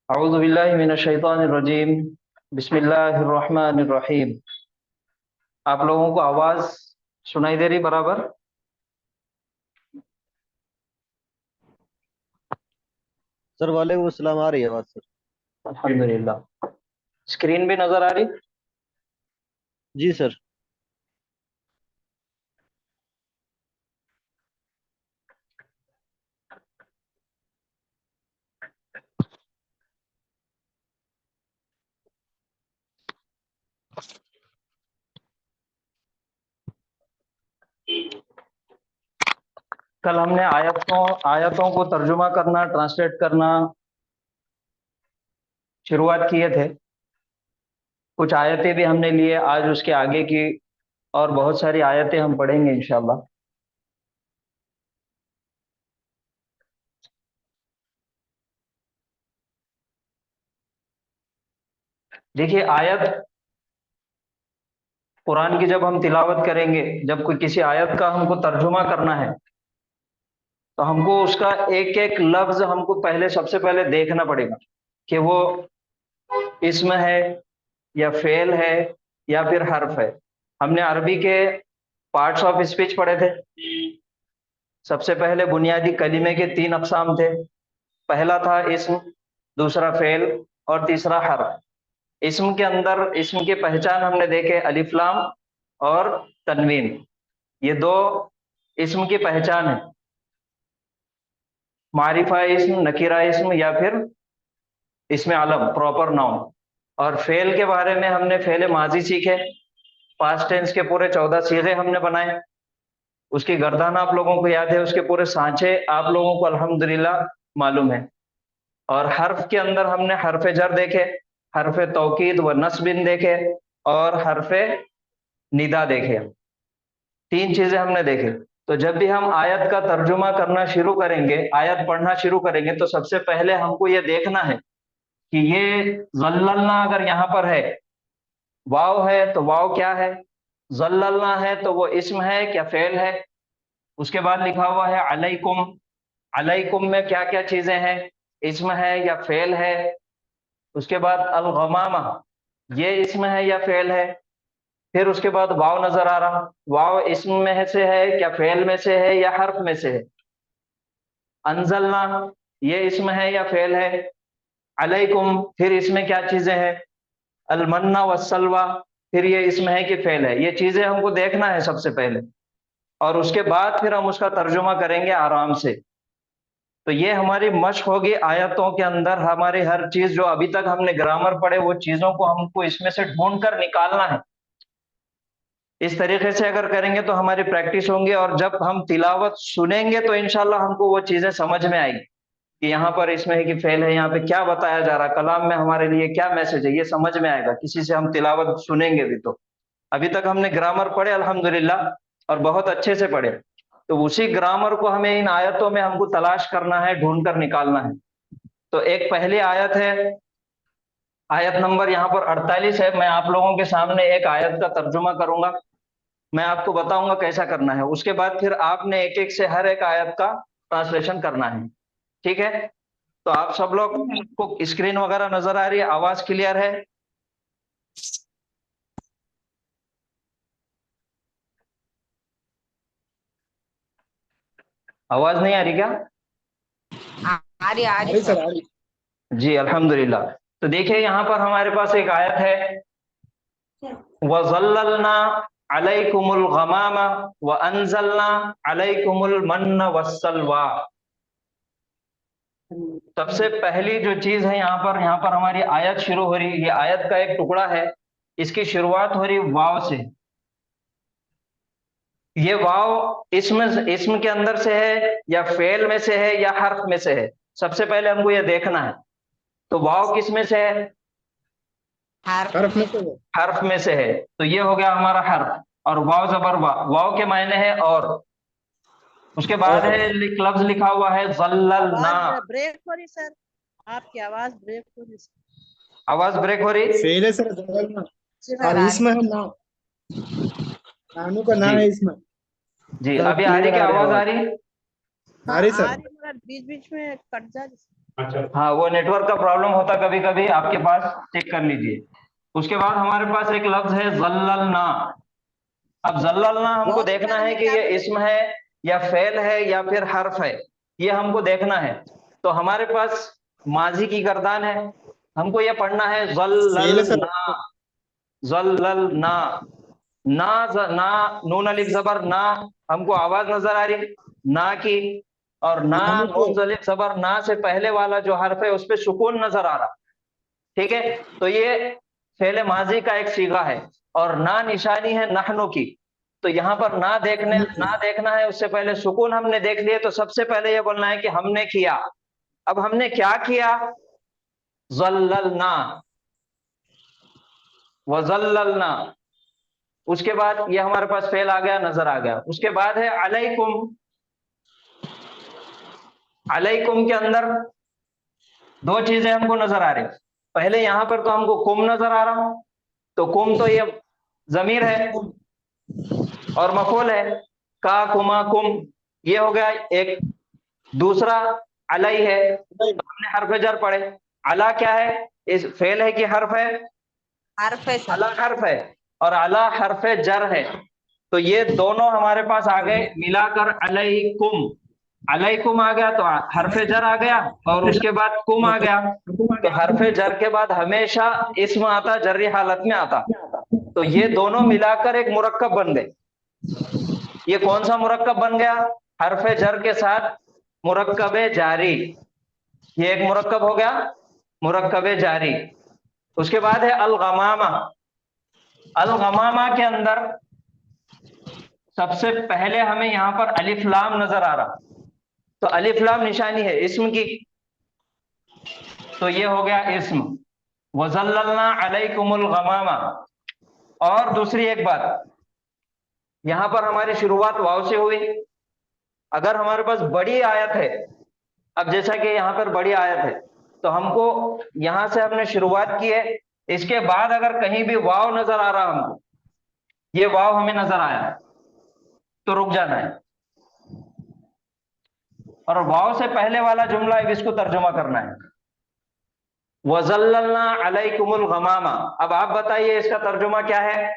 अऊज़ु बिल्लाहि मिनश शैतानिर रजीम। बिस्मिल्लाहिर रहमानिर रहीम। आप लोगों को आवाज सुनाई दे रही बराबर? सर वालेकुम अस्सलाम, आ रही है आवाज सर? अल्हम्दुलिल्लाह। स्क्रीन भी नजर आ रही? जी सर। कल हमने आयतों आयतों को तर्जुमा करना, ट्रांसलेट करना शुरुआत किए थे। कुछ आयतें भी हमने लिए आज उसके आगे की, और बहुत सारी आयतें हम पढ़ेंगे इंशाल्लाह। देखिए, आयत कुरान की जब हम तिलावत करेंगे, जब कोई किसी आयत का हमको तर्जुमा करना है, तो हमको उसका एक एक लफ्ज हमको पहले सबसे पहले देखना पड़ेगा कि वो इस्म है या फेल है या फिर हर्फ है। हमने अरबी के पार्ट्स ऑफ स्पीच पढ़े थे। सबसे पहले बुनियादी कलीमे के तीन अकसाम थे। पहला था इस्म, दूसरा फेल और तीसरा हर्फ। इस्म के अंदर इस्म की पहचान हमने देखे अलिफ लाम और तनवीन। ये दो इस्म की पहचान है। मारिफा इस्म, नकीरा इस्म या फिर इसमें आलम, प्रॉपर नाउन। और फेल के बारे में हमने फेल माजी सीखे। पास्ट टेंस के पूरे 14 सीगे हमने बनाए। उसकी गर्दान आप लोगों को याद है, उसके पूरे सांचे आप लोगों को अल्हम्दुलिल्लाह मालूम है। और हर्फ के अंदर हमने हरफ जर देखे, हरफ तौकीद व नस्बिन देखे, और हरफ निदा देखे। तीन चीजें हमने देखे। तो जब भी हम आयत का तर्जुमा करना शुरू करेंगे, आयत पढ़ना शुरू करेंगे, तो सबसे पहले हमको ये देखना है कि ये जल्लल्ला अगर यहाँ पर है, वाव है, तो वाव क्या है? जल्लल्ला है तो वो इस्म है क्या फेल है? उसके बाद लिखा हुआ है अलैकुम। अलैकुम में क्या क्या चीजें हैं? इस्म है या फेल है? उसके बाद अल गमामा, ये इस्म है या फेल है? फिर उसके बाद वाव नजर आ रहा, वाव इस्म में से है क्या फेल में से है या हर्फ में से है? अनजलना, ये इस्म है या फेल है? अलैकुम, फिर इसमें क्या चीजें हैं? अलमन्ना वसलवा, फिर ये इसमें है कि फेल है? ये चीजें हमको देखना है सबसे पहले, और उसके बाद फिर हम उसका तर्जुमा करेंगे आराम से। तो ये हमारी मशक होगी आयतों के अंदर। हमारी हर चीज जो अभी तक हमने ग्रामर पढ़े, वो चीजों को हमको इसमें से ढूंढ कर निकालना है। इस तरीके से अगर करेंगे तो हमारी प्रैक्टिस होंगी, और जब हम तिलावत सुनेंगे तो इंशाल्लाह हमको वो चीजें समझ में आएगी कि यहाँ पर इसमें है कि फेल है, यहाँ पे क्या बताया जा रहा है, कलाम में हमारे लिए क्या मैसेज है, ये समझ में आएगा किसी से हम तिलावत सुनेंगे भी तो। अभी तक हमने ग्रामर पढ़े अल्हम्दुलिल्लाह, और बहुत अच्छे से पढ़े। तो उसी ग्रामर को हमें इन आयतों में हमको तलाश करना है, ढूंढ कर निकालना है। तो एक पहली आयत है, आयत नंबर यहाँ पर 48 है। मैं आप लोगों के सामने एक आयत का तर्जुमा करूंगा, मैं आपको बताऊंगा कैसा करना है। उसके बाद फिर आपने एक एक से हर एक आयत का ट्रांसलेशन करना है। ठीक है? तो आप सब लोग को स्क्रीन वगैरह नजर आ रही है? आवाज क्लियर है? आवाज नहीं आ रही क्या? आ रही सर सर। आ रही। जी अल्हम्दुलिल्लाह। तो देखिए यहाँ पर हमारे पास एक आयत है, वज़ल्ललना अलैकुमुल गमामा व अंज़लना अलैकुमुल मन्ना वस्सलवा। सबसे पहली जो चीज है यहाँ पर हमारी आयत शुरू हो रही है। ये आयत का एक टुकड़ा है, इसकी शुरुआत हो रही वाव से। ये वाव इसम के अंदर से है या फेल में से है या हर्फ में से है? सबसे पहले हमको ये देखना है। तो वाव किस में से है? हर्फ में से है। हर्फ में से है, तो ये हो गया हमारा हर्फ। और वाव जबर वाव, वाव के मायने है और। उसके बाद और है लफ्ज लिखा हुआ है जल्ललना। आवाज ब्रेक हो रही सर, आपकी आवाज ब्रेक हो रही सर। आवाज ब्रेक हो रही? फेल है सर, जंगल में। जी सर, और आ रही इसमें है ना, नानू का ना जी है इसमें। जी, सर अभी आ रही क्लियर आ क्या? रही आवाज आ आवाज। रही? आ रही सर। मगर बीच बीच में कट जा। हाँ, वो नेटवर्क का प्रॉब्लम होता कभी कभी आपके पास, चेक कर लीजिए। उसके बाद हमारे पास एक लफ्ज है जल्ललना। अब जल्ललना हमको बहुत देखना सारे है कि क्या ये बोले? इस्म है या फेल है या फिर हर्फ है, ये हमको देखना है। तो हमारे पास माजी की गर्दान है, हमको ये पढ़ना है फेल है सर। जल्ललना। जल्ललना, ना नून अलिफ जबर ना, हमको आवाज नजर आ रही ना की, और ना नानू को। नून अलिफ जबर ना से पहले वाला जो हर्फ है उस पे सुकून नजर आ रहा। ठीक है, तो ये फेले माजी का एक सीगा है, और ना निशानी है नहनु की। तो यहाँ पर ना देखना है, उससे पहले सुकून हमने देख लिए, तो सबसे पहले ये बोलना है कि हमने किया। अब हमने क्या किया? जल्ललना, वजल्ललना। उसके बाद ये हमारे पास फेल आ गया, नजर आ गया। उसके बाद है अलैकुम। अलैकुम के अंदर दो चीजें हमको नजर आ रही। पहले यहां पर तो हमको कुम नजर आ रहा, तो कुम तो ये जमीर है और मफूल है, का कुमा कुम, ये हो गया एक। दूसरा अलई है, तो हमने हर्फ जर पढ़े। अला क्या है? इस फेल है कि हर्फ है? हर्फ है सर। अला हर्फ है, और अला हर्फ जर है। तो ये दोनों हमारे पास आ गए मिलाकर अलैकुम। अलैकुम आ गया तो हरफे जर आ गया, और उसके बाद कुम आ गया। तो हरफे जर के बाद हमेशा इस्म आता, जर्री हालत में आता। तो ये दोनों मिलाकर एक मुरक्कब बन गए। ये कौन सा मुरक्कब बन गया? हरफे जर के साथ मुरक्कब जारी। ये एक मुरक्कब हो गया, मुरक्कब जारी। उसके बाद है अलगमामा। अलगमामा के अंदर सबसे पहले हमें यहां पर अलिफ लाम नजर आ रहा, तो अलिफ लाम निशानी है इस्म की, तो ये हो गया इस्म। वज़ल्ललना अलैकुमुल गमामा। और दूसरी एक बात, यहां पर हमारी शुरुआत वाव से हुई। अगर हमारे पास बड़ी आयत है, अब जैसा कि यहां पर बड़ी आयत है, तो हमको यहां से हमने शुरुआत की है, इसके बाद अगर कहीं भी वाव नजर आ रहा हमको, ये वाव हमें नजर आया, तो रुक जाना है, और वाव से पहले वाला जुमला है इसको तर्जुमा करना है। वज़ल्ललना अलैकुमुल गमामा। अब आप बताइए इसका तर्जुमा क्या है?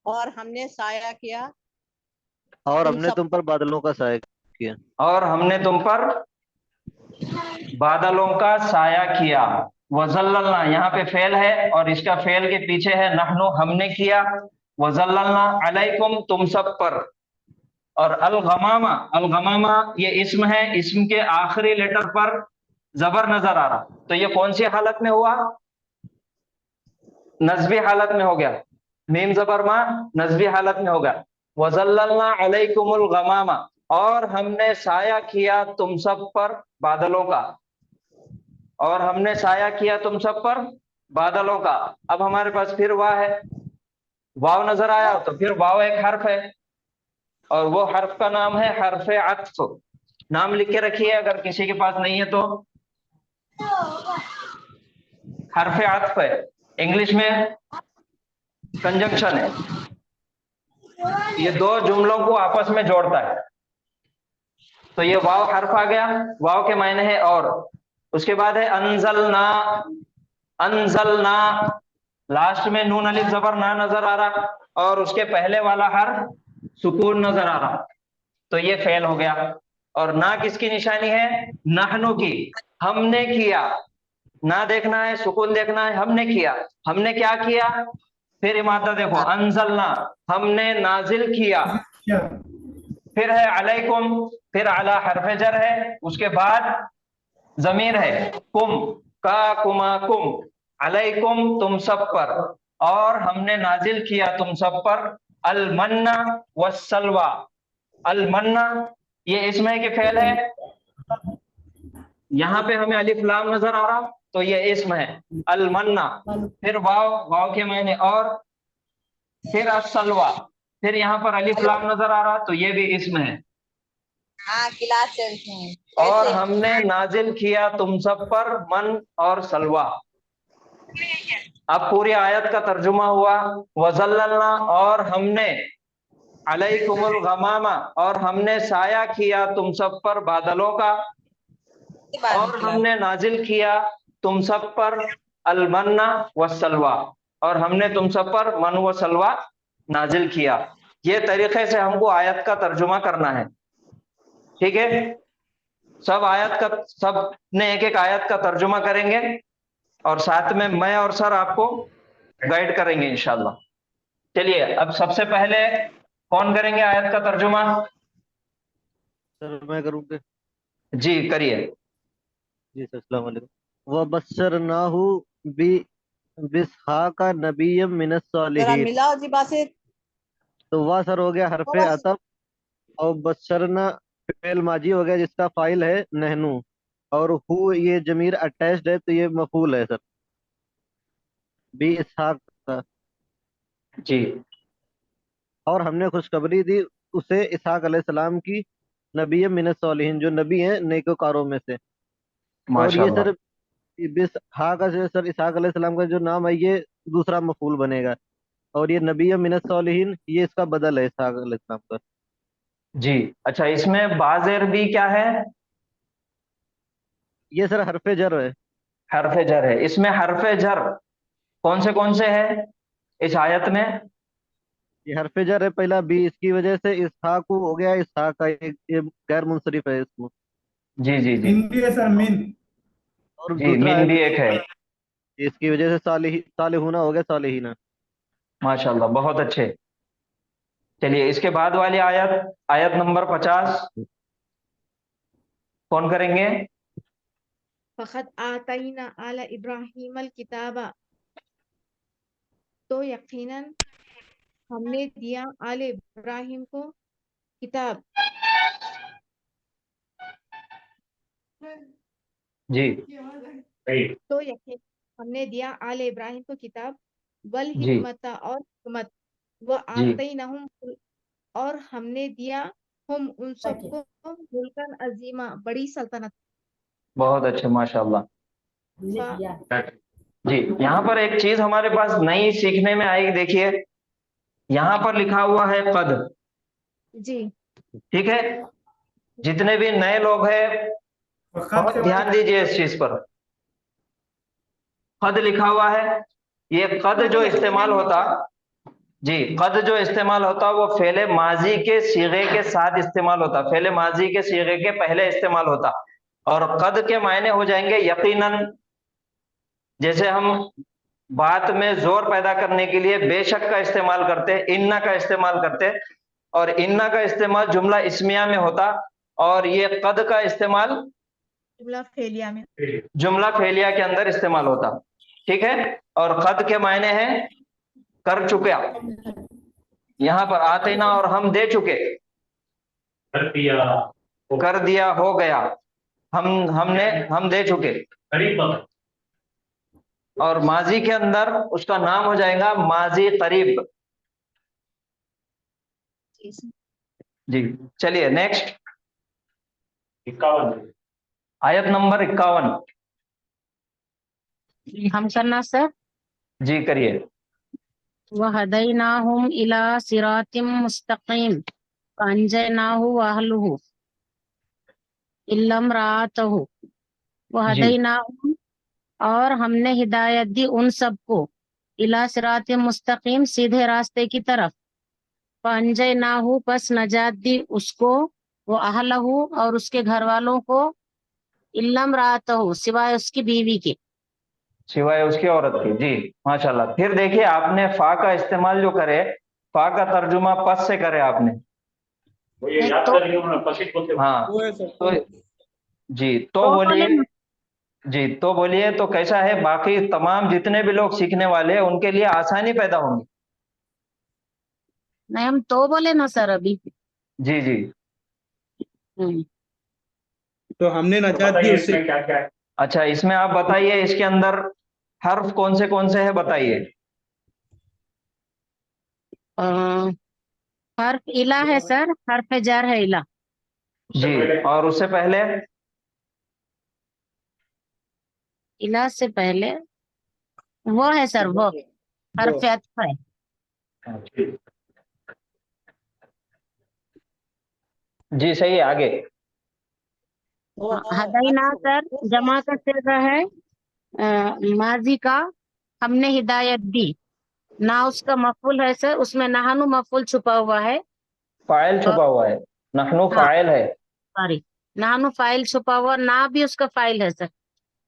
और हमने साया किया और तुम हमने सब तुम पर बादलों का साया किया। और हमने तुम पर बादलों का साया किया। वज़ल्ललना यहाँ पे फेल है, और इसका फेल के पीछे है नहनु, हमने किया। वज़ल्ललना अलैकुम, तुम सब पर। और अलगमामा, अलगमामा ये इस्म है, इस्म के आखिरी लेटर पर जबर नजर आ रहा, तो ये कौन सी हालत में हुआ? नस्बी हालत में हो गया। मीम जबर मा, नस्बी हालत में होगा। वज़ल्ललना अलैकुमुल गमामा, और हमने साया किया तुम सब पर बादलों का। और हमने साया किया तुम सब पर बादलों का। अब हमारे पास फिर वाव है, वाव नजर आया, तो फिर वाव एक हर्फ है, और वो हर्फ का नाम है हर्फ अत्फ। नाम लिख के रखिए अगर किसी के पास नहीं है तो। हर्फ अत्फ है, इंग्लिश में कंजंक्शन है, ये दो जुमलों को आपस में जोड़ता है। तो ये वाव हर्फ आ गया, वाव के मायने है और। उसके बाद है अनजलना। अनजलना, लास्ट में नून अलिफ जबर ना नजर आ रहा, और उसके पहले वाला हर्फ सुकून नजर आ रहा, तो ये फेल हो गया। और ना किसकी निशानी है? नहनु की, हमने किया। ना देखना है, सुकून देखना है, हमने किया। हमने क्या किया? फिर इमादा देखो, अनजलना, हमने नाजिल किया। फिर है अलैकुम, फिर अला हरफ जर है, उसके बाद जमीर है कुम, का कुमा कुम, अलैकुम तुम सब पर, और हमने नाजिल किया तुम सब पर अल मन्ना वस्सलवा। अल मन्ना ये इसमें कि फेल है, यहाँ पे हमें अलिफ लाम नजर आ रहा, तो ये इसम है अल मन्ना। फिर वाव, वाव के मायने और। फिर अस्सलवा, फिर यहाँ पर अलिफ लाम नजर आ रहा, तो ये भी इसम है। हाँ क्लास चलते हैं और ऐसे। हमने नाजिल किया तुम सब पर मन और सलवा। अब पूरी आयत का तर्जुमा हुआ। वज़ल्ललना, और हमने, अलैकुमुल गमामा, और हमने साया किया तुम सब पर बादलों का, और हमने नाजिल किया तुम सब पर अलमन्ना वसलवा, और हमने तुम सब पर मन व सलवा नाजिल किया। ये तरीके से हमको आयत का तर्जुमा करना है। ठीक है, सब ने एक एक आयत का तर्जुमा करेंगे, और साथ में मैं और सर आपको गाइड करेंगे इंशाल्लाह। चलिए, अब सबसे पहले कौन करेंगे आयत का तर्जुमा? सर मैं करूँगा। जी करिए। जी सर, अस्सलाम वालेकुम। व बशरनाहु बि बिस्हाका नबिय्यम मिनस जरा सालिहीन। मिलाओ जी बासे। तो वह सर हो गया हरफे थोड़ा अतफ, और बशरना फेल माजी हो गया जिसका फाइल है नहनु, और हु ये जमीर अटैच्ड है तो ये मफूल है सर, बी इसहाक का। जी और हमने खुशखबरी दी उसे इसहाक अलैहिस्सलाम की, नबी मिनस सालिहीन, जो नबी हैं नेकोकारों में से। और ये माशाल्लाह। सर बिस हा का जो सर इसहाक अलैहिस्सलाम का जो नाम है ये दूसरा मफूल बनेगा, और ये नबी मिनस सालिहीन ये इसका बदल है इसहाक अलैहिस्सलाम का। जी अच्छा, इसमें बाजेर भी क्या है? ये सर हरफे जर है। हरफे जर है। इसमें हरफे जर कौन से है इस आयत में? ये हरफे जर है पहला बी, इसकी वजह से इसहाक हो गया इसहाक का, ये गैर मुंसरिफ है इसको। जी जी जी। मीन भी है सर, मीन। और जी दूसरा मीन है भी एक है। इसकी वजह से सालिहूना हो गया सालिहीना। माशाल्लाह, बहुत अच्छे। चलिए, इसके बाद वाली आयत, आयत नंबर 50, कौन करेंगे? फ़क़द आतैना आला इब्राहीमल किताबा, तो यकीनन हमने दिया आले इब्राहिम को किताब। जी तो यकीन हमने दिया आले इब्राहिम को किताब, वल जी हिकमता और हिकमत, व जी। आतैनाहुम, और हमने दिया हम उन सबको मुल्कन अजीमा, बड़ी सल्तनत। बहुत अच्छे, माशाल्लाह। फ़- जी, यहाँ पर एक चीज हमारे पास नई सीखने में आएगी। देखिए, यहाँ पर लिखा हुआ है कद। जी ठीक है, जितने भी नए लोग हैं वक़्त बहुत ध्यान दीजिए इस चीज पर। कद लिखा हुआ है, ये कद तो जो इस्तेमाल यकीनन है होता, सर। जी, कद जो इस्तेमाल होता वो फेले माजी के सीगे के साथ इस्तेमाल होता, फेले माजी के सीगे के पहले इस्तेमाल होता। और कद के मायने हो जाएंगे यकीनन। जैसे हम बात में जोर पैदा करने के लिए बेशक का इस्तेमाल करते, इन्ना का इस्तेमाल करते, और इन्ना का इस्तेमाल जुमला इस्मिया में होता, और ये कद का इस्तेमाल जुमला फेलिया में। जुमला फेलिया के अंदर इस्तेमाल होता। ठीक है, और कद के मायने हैं कर चुका। यहां पर आते ना, और हम दे चुके, कर दिया, हो गया, हम दे चुके। और माजी के अंदर उसका नाम हो जाएगा माजी करीब। जी चलिए, नेक्स्ट 51, आयत नंबर 51। हम करना सर। जी करिए। वहदैनाहुम इला सिरातिम मुस्तकीम फअंजयनाहु व अहलहु इल्ला इम्राअतहु। जी वहदैनाहुम, और हमने हिदायत दी उन सबको, इला सिरातिम मुस्तकीम, सीधे रास्ते की तरफ। फअंजयनाहु, बस नजात दी उसको, वो अहलहु, और उसके घर वालों को, इल्ला इम्राअतहु, सिवाय उसकी बीवी के। सिवाय उसकी औरत की। जी माशाल्लाह। फिर देखिए, आपने फा का इस्तेमाल जो करे, फा का तर्जुमा पस से करे आपने। नहीं हाँ, वो है सर। तो जी तो तो बोले बोलिए। जी तो बोलिए, तो कैसा है, बाकी तमाम जितने भी लोग सीखने वाले हैं उनके लिए आसानी पैदा होंगी। नहीं, हम तो बोले ना सर अभी। जी जी। हम्म। तो हमने नजात दी उससे। अच्छा, इसमें आप बताइए, इसके अंदर हर्फ कौन से है बताइए। अ, हर्फ इला है सर, हर्फ जार है इला। जी, और उससे पहले? इला से पहले वो है सर, वो हर्फ अत्फ है। जी सही है, आगे। हदैना सर जमा का सिगा है माजी का, हमने हिदायत दी। ना उसका मफूल है सर, उसमें नहानु मफूल छुपा हुआ है। फाइल छुपा हुआ है, नहनु हाँ फाइल है। सॉरी, नहानु फाइल छुपा हुआ, ना भी उसका फाइल है सर,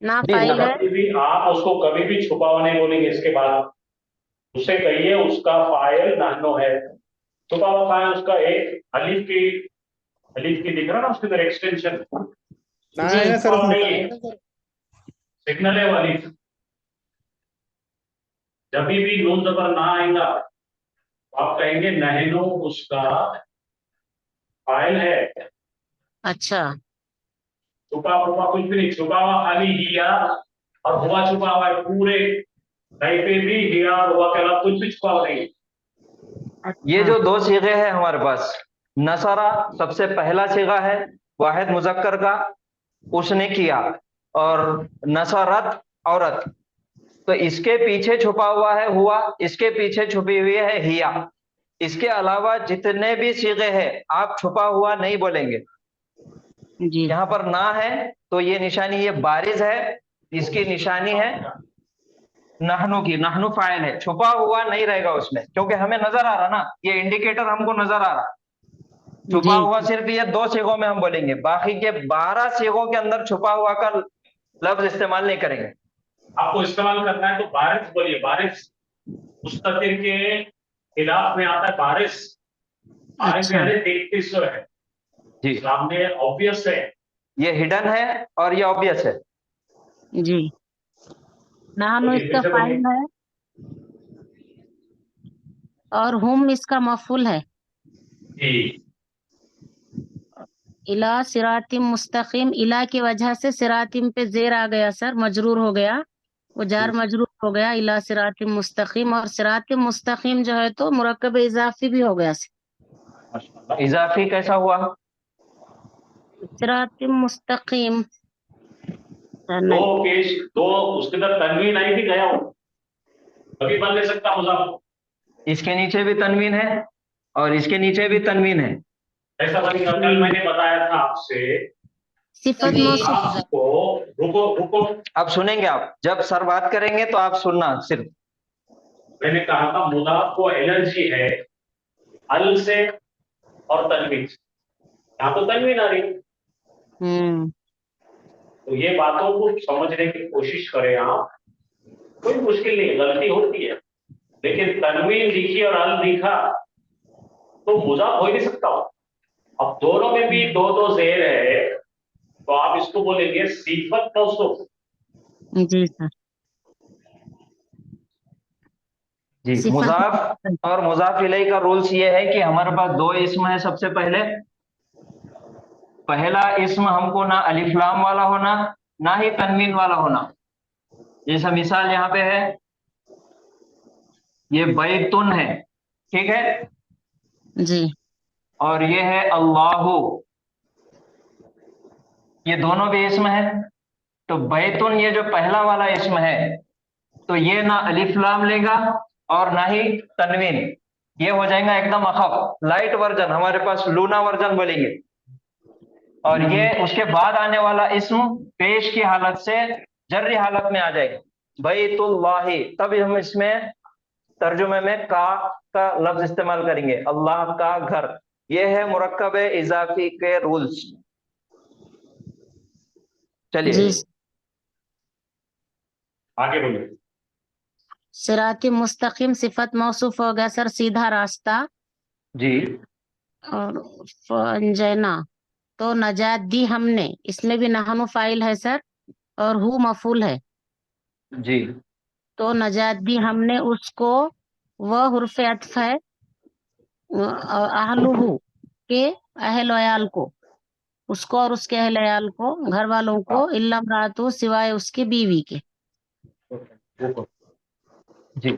ना जी फाइल है। कभी भी आप उसको कभी भी छुपा हुआ नहीं बोलेंगे। इसके बाद उसे कहिए उसका फाइल नानो है। छुपा हुआ फाइल उसका एक अलिफ की दिख रहा ना उसके अंदर एक्सटेंशन ना जी है ना सर उसमें। नहीं है, सिग्नल है वो अलिफ। जब भी नून जबर ना आएगा तो आप कहेंगे नहनो उसका फाइल है। अच्छा छुपा हुआ कुछ भी नहीं, छुपा हुआ खाली हिया और हुआ छुपा हुआ है पूरे। कहीं पे भी हिया और हुआ के अलावा कुछ भी छुपा हुआ नहीं है। ये अच्छा जो दो सीगे हैं हमारे पास, नसरा सबसे पहला सीगा है वाहिद मुजक्कर का, उसने किया, और नसरत औरत, तो इसके पीछे छुपा हुआ है हुआ, इसके पीछे छुपी हुई है हिया। इसके अलावा जितने भी सीगे हैं आप छुपा हुआ नहीं बोलेंगे। जी यहाँ पर ना है तो ये निशानी, ये बारिज है, इसकी निशानी है नहनु की, नहनु फाइल है, छुपा हुआ नहीं रहेगा उसमें, क्योंकि हमें नजर आ रहा ना, ये इंडिकेटर हमको नजर आ रहा। छुपा जी हुआ सिर्फ ये दो सीगों में हम बोलेंगे, बाकी के 12 सीगों के अंदर छुपा हुआ का लफ्ज इस्तेमाल नहीं करेंगे। आपको इस्तेमाल करना है तो बारिश बोलिए। बारिश मुस्ततिर के खिलाफ में आता है बारिश। बारिश अच्छा यानी देखते सो है, जी, सामने ऑब्वियस है। ये हिडन है और ये ऑब्वियस है। जी, नहानु बोलिए, इसका फिर से बोलिए। फाइल है और हुम इसका मफूल है। जी इला सिरातिम मुस्तकीम, इला की वजह से सिरातिम पे जेर आ गया सर, मजरूर हो गया, वो जार मजरूर हो गया, इला सिरातिम मुस्तकीम। और सिरातिम मुस्तकीम जो है तो मुरक्कब इजाफी भी हो गया सर। इजाफी कैसा हुआ? सिरातिम मुस्तकीम दो नहीं, पेश दो उसके अंदर तनवीन आई थी, गया हो कभी बन नहीं सकता मुजाफ। इसके नीचे भी तनवीन है और इसके नीचे भी तनवीन है। ऐसा बनेगा। कल मैंने बताया था आपसे सिफत कि मौसूफ आपको रुको रुको, अब सुनेंगे आप, जब सर बात करेंगे तो आप सुनना सिर्फ। मैंने कहा था मुदाफ को एलर्जी है अल से और तनवीन से। यहाँ तो तनवीन आ रही है, तो ये बातों को समझने की कोशिश करें आप। कोई मुश्किल नहीं, गलती होती है, लेकिन तनवीन लिखी और अल लिखा तो मुजाफ हो ही नहीं सकता। अब दोनों में भी दो दो जेर है तो आप इसको बोलेंगे सिफत मौसूफ। जी सर, जी, सिफत मुजाफ और मुजाफ इलैहि का रूल्स ये है कि हमारे पास दो इस्म है। सबसे पहले पहला इस्म हमको ना अलिफ लाम वाला होना, ना ही तनवीन वाला होना। जैसा मिसाल यहाँ पे है, ये बैतुन है, ठीक है, जी और ये है अल्लाहु, ये दोनों भी इस्म है। तो बैतुन ये जो पहला वाला इस्म है, तो ये ना अलिफ लाम लेगा और ना ही तनवीन, ये हो जाएगा एकदम अखफ, लाइट वर्जन, हमारे पास लूना वर्जन बोलेंगे। और ये उसके बाद आने वाला इस्म पेश की हालत से जर्री हालत में आ जाएगा, बैतुल्लाही, तब हम इसमें तर्जुमे में का लफ्ज इस्तेमाल करेंगे, अल्लाह का घर। ये है मुरक्कब इजाफी के रूल्स। चलिए जी। आगे बोलिए। सिराती मुस्तकीम सिफत मौसूफ हो गया सर, सीधा रास्ता। जी, और फंजना तो नजात दी हमने, इसमें भी नहनु फाइल है सर और हु मफूल है। जी, तो नजात दी हमने उसको, वह हुर्फ अत्फ है, अहलुहु के अहल वयाल को, उसको और उसके अहल वयाल को, घर वालों को, इल्ला इम्राअतु सिवाय उसकी बीवी के। जी,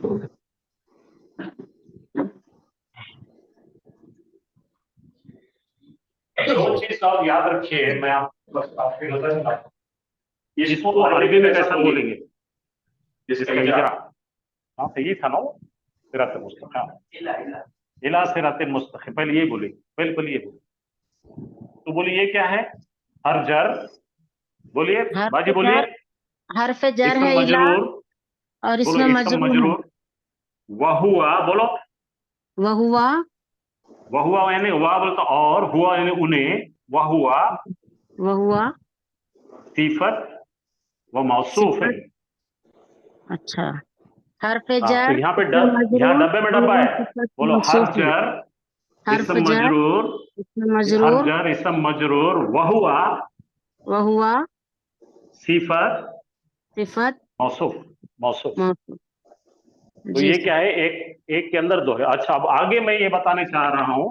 दो चीज आप याद रखिए, मैं आपको बस आपकी नजर में इसको अरबी में कैसा बोलेंगे। जैसे हाँ तो ये था ना वो सिरात मुस्तकीम, इला सिरात मुस्तकीम, पहले ये बोले, पहले ये बोले। तो बोलिए ये क्या है? हरजर, बोलिए बाजी बोलिए। हर्फ जर इसम है इला मजरूर, और बोलो इसमें इसम मजरूर है मजरूर। वहुआ, बोलो वहुआ, वहुआ यानी वाह बोलता, और हुआ यानी उन्हें, वहुआ वहुआ सिफत व मौसूफ है। सिफत। अच्छा, हर्फ हाँ, तो जर यहाँ पे इसमें यहाँ मजरूर डब्बे में और डब्बा वो है, सिफत बोलो मौसूफ है। हरजर हर्फ इसम जर मजरूर, इसमें मजरूर हरजर इसम मजरूर, वहुआ वहुआ सिफत सिफत मौसूफ, मौसूफ। मौसूफ। तो जी ये सर। क्या है, एक के अंदर दो है। अच्छा, अब आगे मैं ये बताने चाह रहा हूं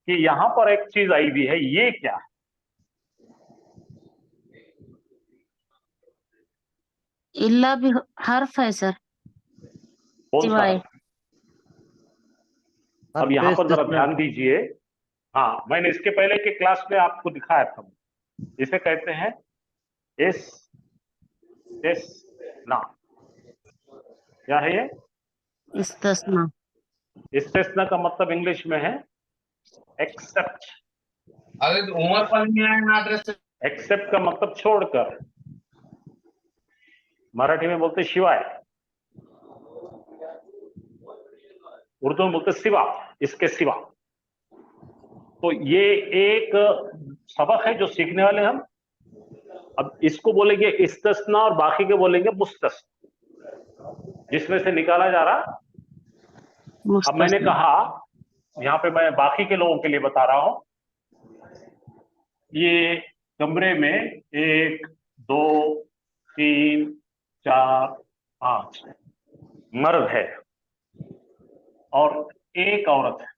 कि यहां पर एक चीज आई भी है, ये क्या है? इल्ला भी हर्फ है सर, कौन सा सिवाय। है? अब यहाँ पर जरा ध्यान दीजिए। हाँ, मैंने इसके पहले के क्लास में आपको दिखाया था। इसे कहते हैं इस ना, क्या है ये? इस्तस्ना। इस्तेस्ना का मतलब इंग्लिश में है एक्सेप्ट। अरे तो उमर पर नहीं आया ना एड्रेस। एक्सेप्ट का मतलब छोड़कर, मराठी में बोलते शिवाय, उर्दू में बोलते सिवा, इसके सिवा। तो ये एक सबक है जो सीखने वाले हम। अब इसको बोलेंगे इस्तस्ना और बाकी के बोलेंगे मुस्तस्ना, जिसमें से निकाला जा रहा। अब मैंने मुस्तस्ना। कहा, यहाँ पे मैं बाकी के लोगों के लिए बता रहा हूं, ये कमरे में 1 2 3 4 5 मर्द है और एक औरत है।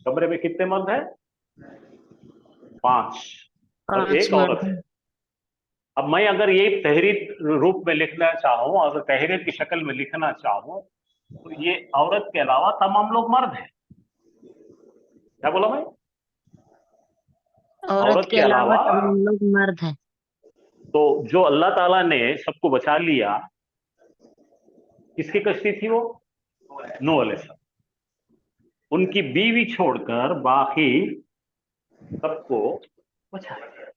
कमरे में कितने मर्द हैं? 5 और 5 एक औरत है। अब मैं अगर ये तहरीर रूप में लिखना चाहूं, अगर तहरीर की शक्ल में लिखना चाहूं, तो ये औरत के अलावा तमाम लोग मर्द हैं। क्या बोला मैं? औरत के अलावा तमाम लोग मर्द हैं। तो जो अल्लाह ताला ने सबको बचा लिया, किसकी कश्ती थी वो? नूह अलैहिस्सलाम। उनकी बीवी छोड़कर बाकी सबको बचा लिया।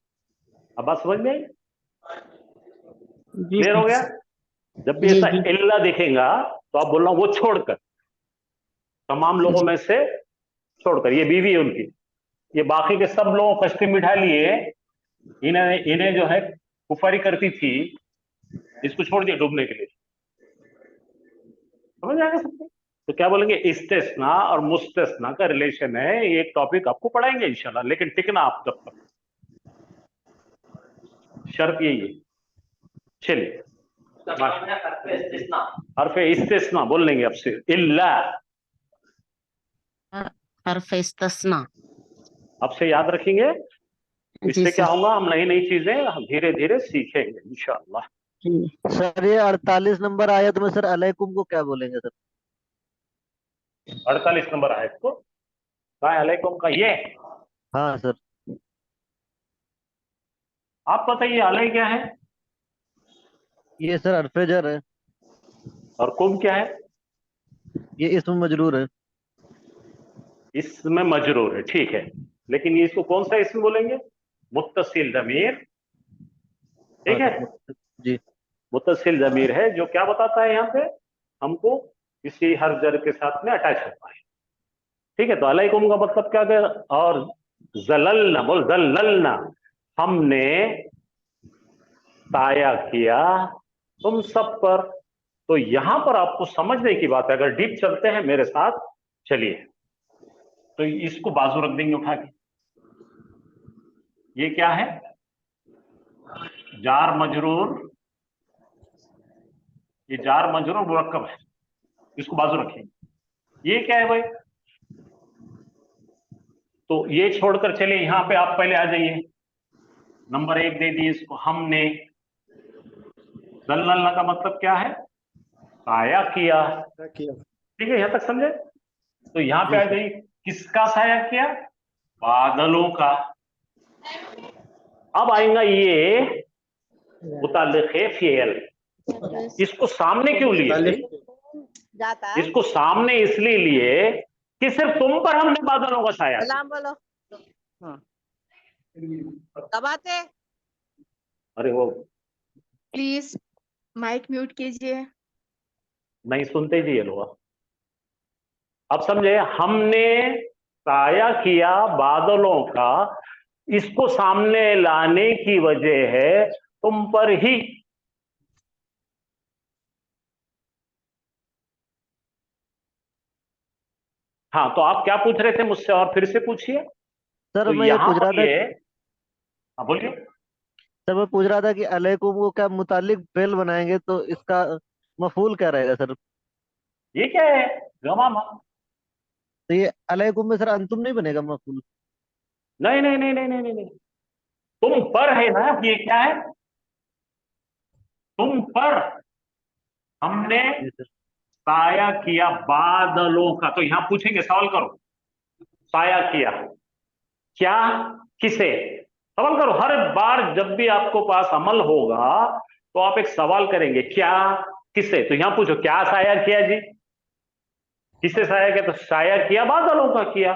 अब बात समझ में आई? जी क्लियर हो गया? सर। जब भी जी ऐसा जी इल्ला दिखेगा तो आप बोलना वो छोड़कर, तमाम लोगों में से छोड़कर, ये बीवी है उनकी, ये बाकी के सब लोगों को कश्ती में बिठा लिए, इन्हें जो है कुफरी करती थी, इसको छोड़ दिया डूबने के लिए। समझ आएगा सबको? तो क्या बोलेंगे, इस्तेस्ना और मुस्तेस्ना का रिलेशन है। ये एक टॉपिक आपको पढ़ाएंगे इंशाल्लाह, लेकिन टिकना आप जब तक, शर्त यही है। चलिए, हर्फ इस्तेस्ना बोल लेंगे आपसे, इल्ला। हर्फ इस्तस्ना। आपसे याद रखेंगे, जी इससे क्या सर। होगा, हम नई नई चीजें हम धीरे धीरे सीखेंगे इंशाल्लाह। जी। सर ये 48 नंबर आयत में सर अलैकुम को क्या बोलेंगे सर? 48 नंबर आयत को कहा है अलैकुम का? ये हाँ सर। आप बताइए, अलै क्या है ये सर हर्फ जर है, और कुम क्या है? ये इस्म मजरूर है। इसमें मजरूर है, ठीक है, लेकिन ये इसको कौन सा इसमें बोलेंगे? मुत्तसिल ज़मीर, ठीक हाँ है। सर। जी। मुत्तसिल ज़मीर है जो क्या बताता है, यहाँ पे हमको किसी हर जर के साथ में अटैच होता है, ठीक है। तो अलैकुम का मतलब क्या है? और जललना, बोल जललना, हमने ताया किया तुम सब पर। तो यहां पर आपको समझने की बात है, अगर डीप चलते हैं मेरे साथ, चलिए, तो इसको बाजू रख देंगे उठा के। ये क्या है? जार मजरूर, ये जार मजरूर मुरक्कब है, इसको बाजू रखेंगे। ये क्या है भाई? तो ये छोड़कर चलिए, यहां पे आप पहले आ जाइए, नंबर 1 दे दिए इसको हमने। जल्लल्ला का मतलब क्या है? साया किया, ठीक है, यहां तक समझे? तो यहां पे जी आ सर। जाइए, किसका साया किया? बादलों का। अब आएगा ये मुताल्लिक़ फ़िअल, इसको सामने क्यों लिए भाई? जाता है इसको सामने इसलिए लिए कि सिर्फ तुम पर हमने बादलों का साया किया। सलाम बोलो कब आते अरे वो प्लीज माइक म्यूट कीजिए। नहीं सुनते जी ये लोग। अब समझे, हमने साया किया बादलों का, इसको सामने लाने की वजह है तुम पर ही। हाँ, तो आप क्या पूछ रहे थे मुझसे, और फिर से पूछिए। सर तो मैं ये यहाँ पूछ रहा पर था ये, हाँ बोलिए। सर मैं पूछ रहा था कि अलैकुम को क्या मुतालिक फेल बनाएंगे तो इसका मफूल क्या रहेगा सर? ये क्या है, गमामा? तो ये अलैकुम में सर अंतुम नहीं बनेगा मफूल? नहीं नहीं नहीं नहीं नहीं नहीं नहीं। तुम पर है ना, ये क्या है, तुम पर हमने जी सर। साया किया बादलों का। तो यहां पूछेंगे, सवाल करो, साया किया क्या, किसे? सवाल करो। हर बार जब भी आपको पास अमल होगा तो आप एक सवाल करेंगे, क्या, किसे। तो यहां पूछो, क्या साया किया जी, किसे साया किया? तो साया किया बादलों का किया।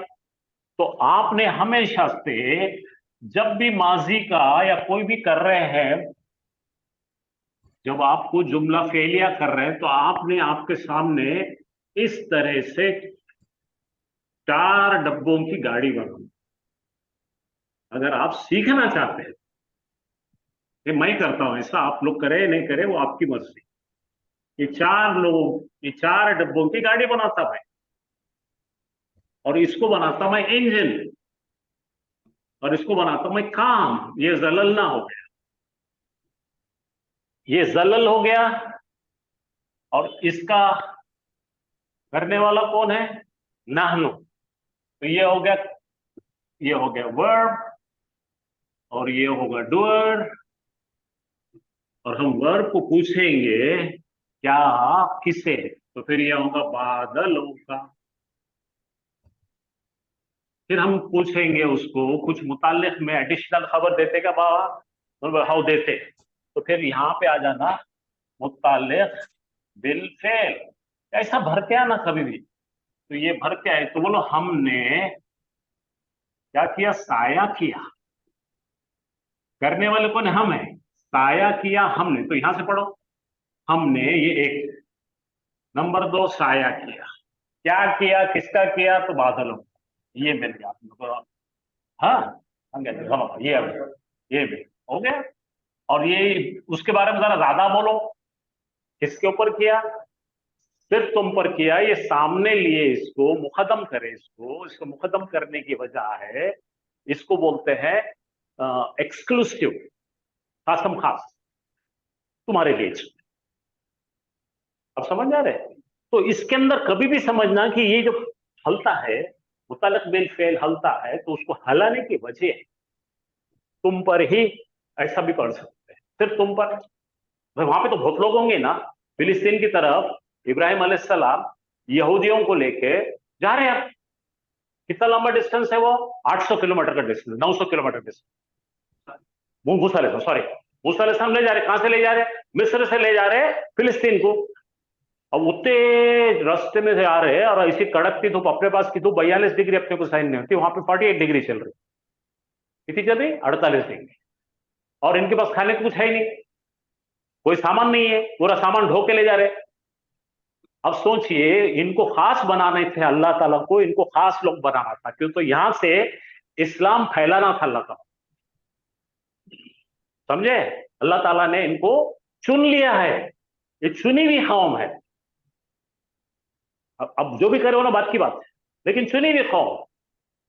तो आपने हमेशा से जब भी माजी का या कोई भी कर रहे हैं, जब आपको जुमला फेलिया कर रहे हैं, तो आपने आपके सामने इस तरह से 4 डब्बों की गाड़ी बनाई। अगर आप सीखना चाहते हैं, ये मैं करता हूं ऐसा, आप लोग करें नहीं करें वो आपकी मर्जी। ये 4 लोग, ये 4 डब्बों की गाड़ी बनाता मैं, और इसको बनाता मैं इंजन, और इसको बनाता मैं काम। ये जलल ना हो गया, ये जलल हो गया। और इसका करने वाला कौन है? नाहनु। तो ये हो गया, ये हो गया वर्ब, और ये होगा डूअर। और हम वर्ब को पूछेंगे क्या, किसे, तो फिर ये होगा बादलों का। फिर हम पूछेंगे उसको कुछ मुताल्लिक में एडिशनल खबर देते क्या बाबा, तो हाउ देते। तो फिर यहाँ पे आ जाना मुताल्लिक बिल फेल। ऐसा भर के आना कभी भी। तो ये भर के आए तो बोलो हमने क्या किया, साया किया। करने वाले कौन है? हम है। साया किया हमने, तो यहां से पढ़ो, हमने, ये एक। नंबर 2, साया किया। क्या किया, किसका किया? तो बादलों। ये मिल गया आप लोगों को। हाँ, ये आ गया, ये भी हो गया। और ये उसके बारे में जरा ज्यादा बोलो, किसके ऊपर किया? सिर्फ तुम पर किया। ये सामने लिए, इसको मुकदम करे, इसको मुकदम करने की वजह है, इसको बोलते हैं एक्सक्लूसिव, खासम खास, तुम्हारे लिए। अब समझ आ रहे हैं? तो इसके अंदर कभी भी समझना कि ये जो हलता है, मुताल्लिक बिल फेल हलता है, तो उसको हलाने की वजह है तुम पर ही। ऐसा भी पढ़ सकते हैं, सिर्फ तुम पर। वहां पे तो बहुत लोग होंगे ना, फिलिस्तीन की तरफ इब्राहिम अलैहिस्सलाम यहूदियों को लेके जा रहे हैं। कितना लंबा डिस्टेंस है वो? 800 किलोमीटर का डिस्टेंस, 900 किलोमीटर डिस्टेंस। मूसा अलैहिस्सलाम, सॉरी, मूसा अलैहिस्सलाम ले जा रहे, कहां से ले जा रहे? मिस्र से ले जा रहे फिलिस्तीन को। अब उतने रास्ते में से आ रहे हैं, और ऐसी कड़कती धूप, अपने पास की धूप 42 डिग्री अपने को साइन नहीं होती, वहां पे 48 डिग्री चल रही। कितनी चल रही? 48 डिग्री। और इनके पास खाने को कुछ है ही नहीं, कोई सामान नहीं है, पूरा सामान ढो के ले जा रहे। अब सोचिए, इनको खास बनाने थे अल्लाह ताला को, इनको खास लोग बनाना था, क्यों? तो यहां से इस्लाम फैलाना था अल्लाह ताला, समझे? अल्लाह ताला ने इनको चुन लिया है, ये चुनी हुई कौम है। अब जो भी करे वो ना बात की बात है, लेकिन चुनी हुई कौम।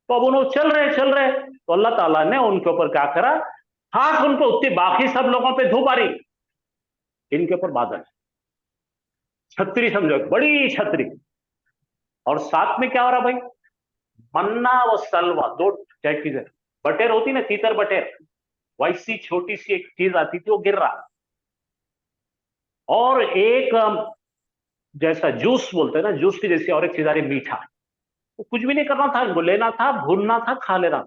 तो अब उन्होंने चल रहे, तो अल्लाह ताला ने उनके ऊपर क्या करा, खास उनको उतनी, बाकी सब लोगों पे धूप आ रही, इनके ऊपर बादल, छतरी समझो, बड़ी छतरी। और साथ में क्या हो रहा भाई? मन्ना व सलवा, 2 चीजें। बटेर होती ना, तीतर बटेर, वैसी छोटी सी एक चीज आती थी, वो गिर रहा। और एक जैसा जूस बोलते हैं ना, जूस की जैसी और एक चीज आ रही, मीठा। तो कुछ भी नहीं करना था, इनको लेना था, भूनना था, खा लेना था।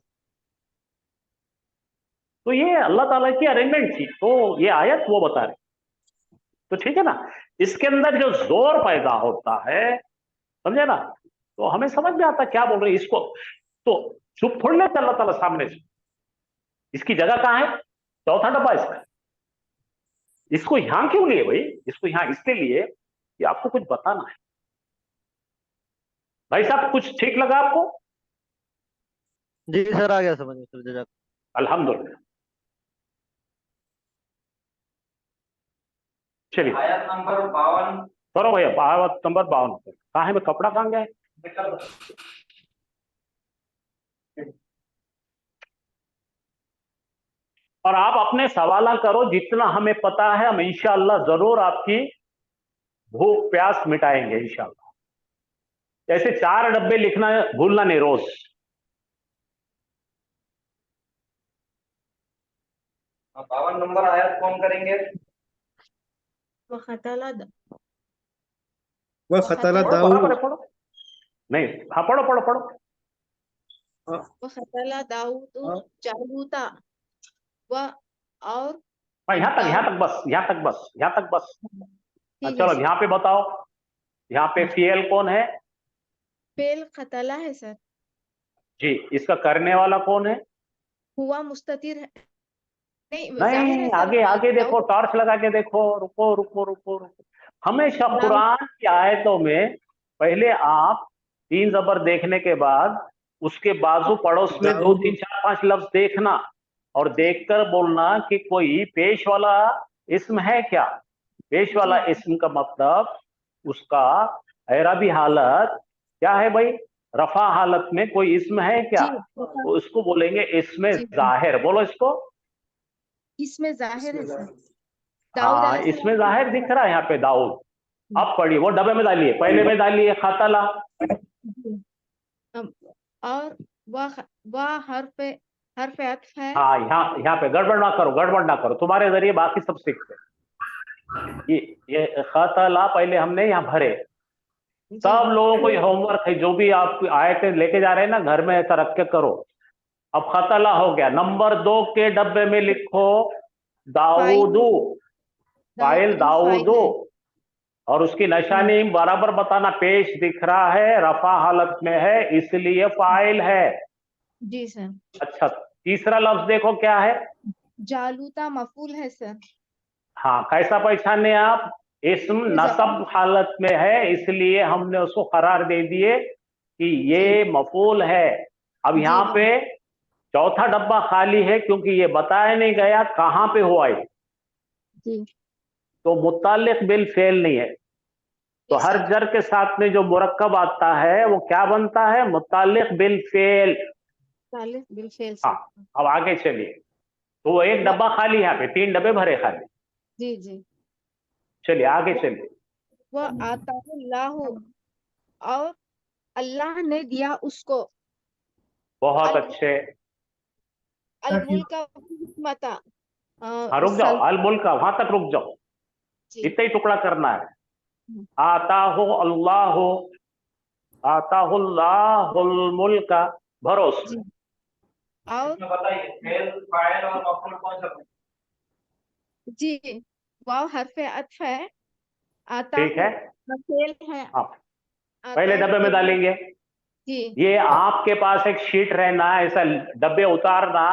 तो ये अल्लाह ताला की अरेंजमेंट थी। तो ये आयत वो बता रहे, तो ठीक है ना, इसके अंदर जो जोर पैदा होता है, समझे ना, तो हमें समझ में आता क्या बोल रहे हैं इसको। तो चुप थोड़ी लेता अल्लाह ताला सामने से, इसकी जगह कहां है, चौथा डब्बा इसका। इसको यहां क्यों लिए भाई, इसको यहां इसलिए लिए कि आपको कुछ बताना है। भाई साहब कुछ ठीक लगा आपको? जी सर, आ गया समझ में सर, जजाक। अल्हम्दुलिल्लाह। चलिए आयत नंबर 52। करो भैया, आयत नंबर 52 पे कहाँ है, मैं कपड़ा कहाँ गया है? और आप अपने सवाल करो, जितना हमें पता है हम इंशाअल्लाह जरूर आपकी भूख प्यास मिटाएंगे इंशाअल्लाह। ऐसे 4 डब्बे लिखना भूलना नहीं रोज। अब 52 नंबर आयत कौन करेंगे? वखतला वखतला पढ़ो दाऊद बराबर है, पढ़ो। नहीं, हाँ पढ़ो पढ़ो पढ़ो। वखतला दाऊद जालूता व और हाँ, यहाँ तक दाऊद। बस, यहाँ तक बस, यहाँ तक बस। ठीक है चलो सर। यहाँ पे बताओ, यहाँ पे फीएल कौन है? फेल खतला है सर। जी, इसका करने वाला कौन है? हुआ मुस्ततिर है, नहीं जाहिर है नहीं, सर। आगे आगे देखो, दाऊद टॉर्च लगा के देखो, रुको रुको रुको रुको। हमेशा दाऊद कुरान की आयतों में पहले आप 3 जबर देखने के बाद उसके बाजू पड़ोस में 2 दाऊद 3 4 5 लफ्ज देखना, और देखकर बोलना कि कोई पेश वाला इस्म है क्या। पेश वाला जी इस्म का मतलब उसका एराबी हालत क्या है भाई, रफा हालत में कोई इस्म है क्या, जी तो इसको बोलेंगे इसमें जी जाहिर। बोलो इसको। इसमें जाहिर है सर। दाऊद हाँ, अलैहिस्सलाम इसमें जाहिर दिख रहा है यहाँ पे दाऊद। अब पढ़िए, वो डब्बे में डालिए, पहले में डालिए खतला। जी। अम, और वह हर्फ अत्फ है। हाँ, यहाँ पे गड़बड़ ना करो, गड़बड़ ना करो, तुम्हारे जरिए बाकी सब सीखते हैं। ये खतला पहले हमने यहाँ भरे। जी सब लोगों को ये होमवर्क है, जो भी आप आयतें लेके जा रहे हैं ना घर में, ऐसा रख के करो। अब खतला हो गया, नंबर 2 के डब्बे में लिखो दाऊदू, फाइल दाऊद फाइल दाऊदू, है। और उसकी निशानी बराबर बताना, पेश दिख रहा है, रफा हालत में है, इसलिए फाइल है। जी सर। अच्छा, तीसरा लफ्ज देखो क्या है। जालूता मफूल है सर। हाँ, कैसा पहचाने आप, इस्म नसब हालत में है, इसलिए हमने उसको करार दे दिए कि ये मफूल है। अब जी यहाँ पे चौथा डब्बा खाली है, क्योंकि ये बताया नहीं गया कहाँ पे हुआ है, जी तो मुताल्लिक बिल फेल नहीं है। तो जी हर सर। जर के साथ में जो मुरक्कब आता है वो क्या बनता है, मुताल्लिक बिल फेल। सालिफ बिल फेल हाँ, सर। अब आगे चलिए। तो वो एक व- डब्बा खाली, यहाँ पे 3 डब्बे भरे खाली। जी जी। चलिए आगे चलिए। वह आताहुल्लाह और अल्लाह ने दिया उसको बहुत अल अच्छे। अल मुल्क हिकमता हाँ, रुक जाओ, अल मुल्क का वहां तक रुक जाओ, जी इतना ही टुकड़ा करना है। आताहु अल्लाह, आताहुल्लाहुल मुल्क, भरो उसमें। जी। और इसमें बताइए फेल फाइल और मफूल कौन सा? जी वाव हर्फ अत्फ है। ठीक आताहु है, फेल है। हाँ, पहले आताहु डब्बे में फेल है। डालेंगे। जी ये आपके पास एक शीट रहना, ऐसा डब्बे उतारना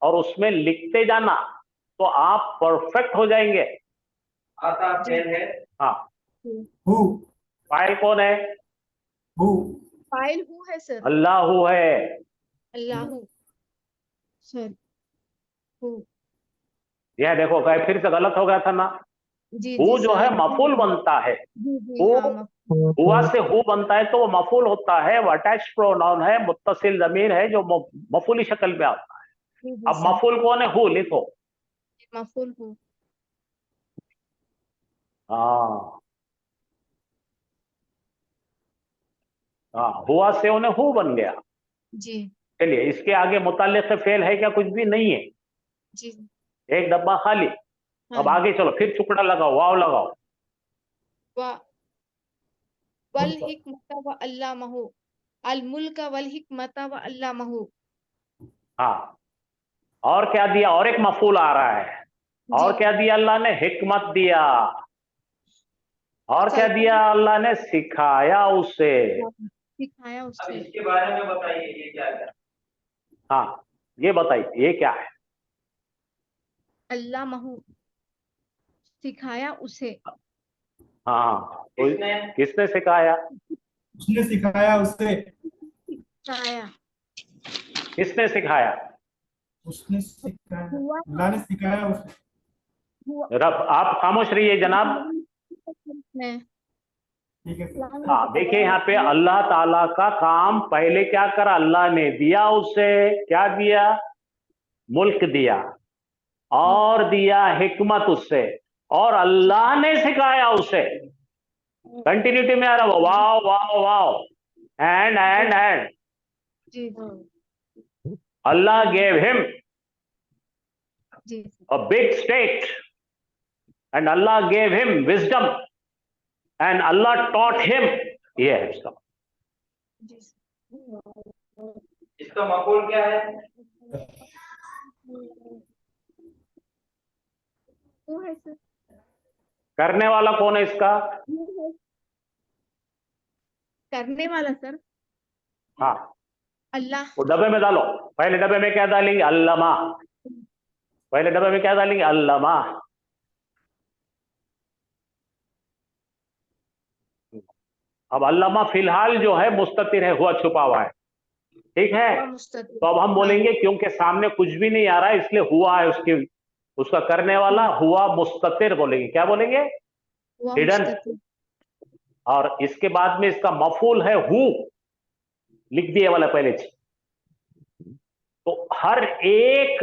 और उसमें लिखते जाना, तो आप परफेक्ट हो जाएंगे। आता जी फेल है। हाँ, हु फाइल कौन है? हु फाइल हु है सर। अल्लाहू है। अल्लाहु सर। हु यह देखो, कहीं फिर से गलत हो गया था ना। जी हु जी जो है सर। मफूल बनता है, जी जी हु हाँ हुआ से हु बनता है, तो वो मफूल होता है, वो अटैच प्रोनाउन है, मुत्तसिल ज़मीर है जो मफूली शक्ल में आता है। जी जी अब सर। मफूल कौन है, हु लिखो। मफूल हु। हाँ हाँ, हुआ से उन्हें हु बन गया। जी चलिए, इसके आगे मुताल्लिक से फेल है क्या, कुछ भी नहीं है, जी एक डब्बा खाली। अब हाँ। आगे चलो, फिर टुकड़ा लगाओ, वाव लगाओ। व वल हिकमत व अल्लामहु अल मुल्क वल हिकमत व अल्लामहु। हाँ, और क्या दिया, और एक मफूल आ रहा है, जी और क्या दिया अल्लाह ने, हिकमत दिया। और क्या दिया अल्लाह ने? सिखाया उसे। सिखाया अब उसे। इसके बारे में बताइए ये क्या है? हाँ, ये बताइए ये क्या है? अल्लाह महू सिखाया उसे। हाँ, तो किसने? किसने सिखाया? उसने सिखाया उसे। सिखाया किसने सिखाया? उसने सिखाया, हुआ अल्लाह ने सिखाया उसे। हुआ रब, आप खामोश रहिए जनाब। ने ठीक है सर। हाँ, देखिए यहाँ पे अल्लाह ताला का काम पहले क्या करा? अल्लाह ने दिया उसे, क्या दिया? मुल्क दिया और दिया हिकमत उससे, और अल्लाह ने सिखाया उसे। कंटिन्यूटी में आ रहा वो, वाओ वाओ वाओ, एंड जी Allah gave him जी a big state, and Allah gave him wisdom, and Allah taught him. ये है इसका। जी इसका मफूल क्या है? वो है सर। करने वाला कौन है इसका? करने वाला सर हाँ, अल्लाह। वो डब्बे में डालो। पहले डब्बे में क्या डालेंगे? अल्लामा। पहले डब्बे में क्या डालेंगे? अल्लामा। अब अल्लामा फिलहाल जो है मुस्ततिर है, हुआ छुपा हुआ है, ठीक है। हुआ मुस्तकिल। तो अब हम बोलेंगे क्योंकि सामने कुछ भी नहीं आ रहा है इसलिए हुआ है, उसकी उसका करने वाला हुआ मुस्ततिर बोलेंगे। क्या बोलेंगे? हुआ हिडन। मुस्तकिल। और इसके बाद में इसका मफूल है हु, लिख दिए वाला पहले से। तो हर एक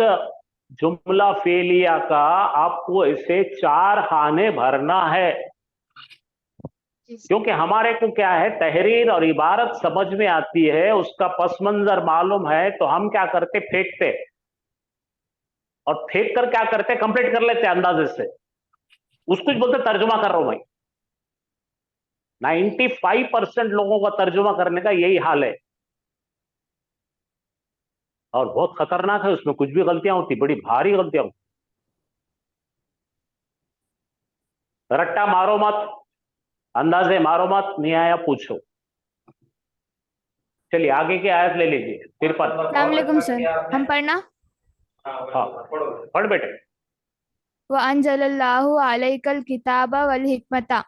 जुमला फेलिया का आपको इसे 4 खाने भरना है, क्योंकि हमारे को क्या है, तहरीर और इबारत समझ में आती है, उसका पस मंजर मालूम है, तो हम क्या करते? फेंकते, और फेंक कर क्या करते? कंप्लीट कर लेते अंदाजे से। उसको बोलते तर्जुमा कर रहा हूं मैं। 95% लोगों का तर्जुमा करने का यही हाल है, और बहुत खतरनाक है। उसमें कुछ भी गलतियां होती, बड़ी भारी गलतियां होती। रट्टा मारो मत, अंदाजे मारो मत, नहीं आया पूछो। चलिए आगे की आयत ले लीजिए, 53। अस्सलामुअलैकुम सर, हम पढ़ना। हाँ, पढ़ बेटे। व अंजलल्लाहु अलैकल किताबा वल हिकमता,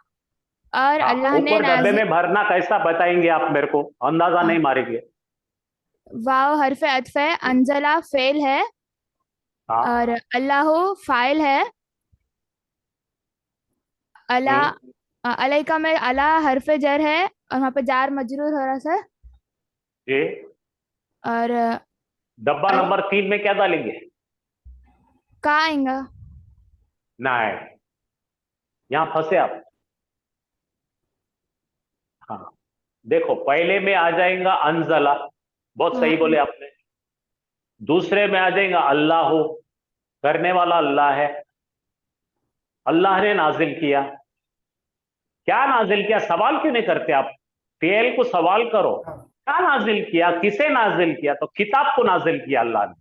और हाँ, अल्लाह ने ऊपर डब्बे नाजिल। में भरना कैसा बताएंगे आप मेरे को? अंदाजा नहीं मारेंगे। वाव हर्फ अत्फ है, अंजला फेल है, हाँ। और अल्लाहु फाइल है। अला अलैका में अला हर्फ जर है, और वहाँ पे जार मजरूर हो रहा सर। जी। और डब्बा नंबर 3 में क्या डालेंगे? का आएगा? नहीं, यहां फंसे आप। हाँ, देखो पहले में आ जाएगा अंजला, बहुत सही बोले आपने। दूसरे में आ जाएगा अल्लाह, करने वाला अल्लाह है, अल्लाह ने नाजिल किया। क्या नाजिल किया? सवाल क्यों नहीं करते आप? फेल को सवाल करो, क्या नाजिल किया, किसे नाजिल किया? तो किताब को नाजिल किया अल्लाह ने,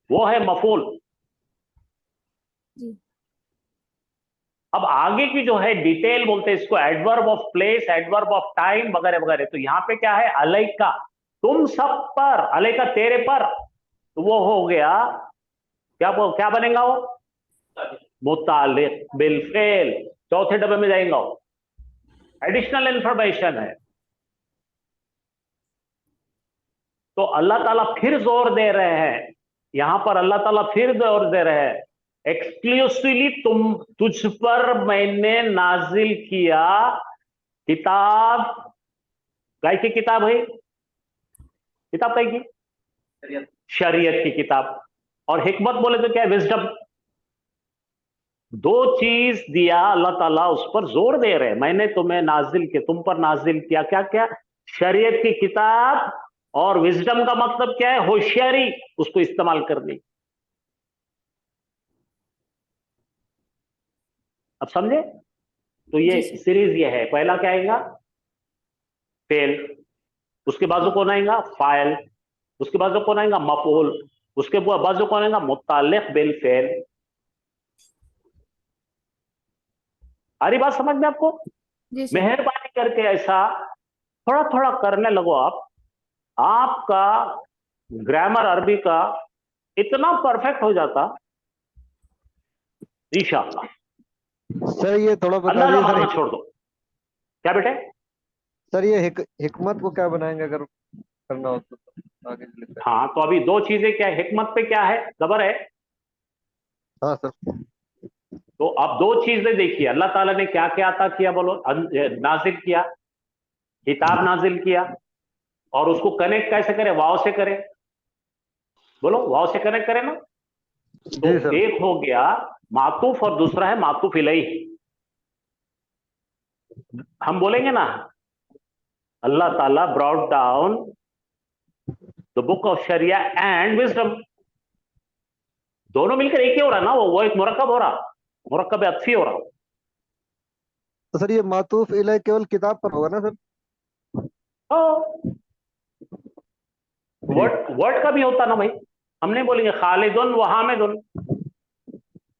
वो है मफूल। अब आगे की जो है डिटेल बोलते हैं इसको, adverb of place, adverb of time वगैरह वगैरह। तो यहां पे क्या है? अलैका, तुम सब पर, अलैका तेरे पर, तो वो हो गया क्या बनेगा? वो मुतालिक बिल फेल। चौथे डब्बे में जाएगा वो, एडिशनल इंफॉर्मेशन है। तो अल्लाह ताला फिर जोर दे रहे हैं, यहां पर अल्लाह ताला फिर जोर दे रहे हैं, एक्सक्लूसिवली तुझ पर मैंने नाजिल किया किताब। काय की किताब है? किताब काय की? शरीयत की किताब। और हिकमत बोले तो क्या है? विजडम। 2 चीज दिया अल्लाह ताला, उस पर जोर दे रहे हैं, मैंने तुम्हें नाजिल किया, तुम पर नाजिल किया क्या क्या? शरीयत की किताब। और विजडम का मतलब क्या है? होशियारी, उसको इस्तेमाल करनी। अब समझे? तो ये सीरीज ये है। पहला क्या आएगा? फेल। उसके बाजू कौन आएगा? फाइल। उसके बाजू कौन आएगा? मफूल। उसके बाजू कौन आएगा? मुताल्लिक बिल फेल। आ रही बात समझ में आपको? जी सर। मेहरबानी करके ऐसा थोड़ा थोड़ा करने लगो आप, आपका ग्रामर अरबी का इतना परफेक्ट हो जाता इंशाअल्लाह। सर ये थोड़ा बता अंदाजा दीजिए सर, मारना छोड़ दो। क्या बेटे? सर ये हिकमत को क्या बनाएंगे अगर करना हो तो आगे लिखते हैं। हाँ, तो अभी दो चीजें क्या है, हिकमत पे क्या है, जबर है। हाँ सर। तो आप दो चीजें देखिए, अल्लाह ताला ने क्या क्या अता किया, बोलो। नाजिल किया, किताब नाजिल किया, और उसको कनेक्ट कैसे करें, वाव से करें, बोलो वाव से कनेक्ट करें ना। तो जी सर। एक हो गया मातूफ और दूसरा है मातूफ इलैह। हम बोलेंगे ना, अल्लाह ताला brought down the book of शरिया एंड विजडम, दोनों मिलकर एक ही हो रहा ना, वो एक मुरक्कब हो रहा, मुरक्कब अत्फी हो रहा। तो सर ये मातूफ इलैह केवल किताब पर होगा ना सर? वर्ड वर्ड का भी होता ना भाई, हम नहीं बोलेंगे खालिदुन व हामिदुन,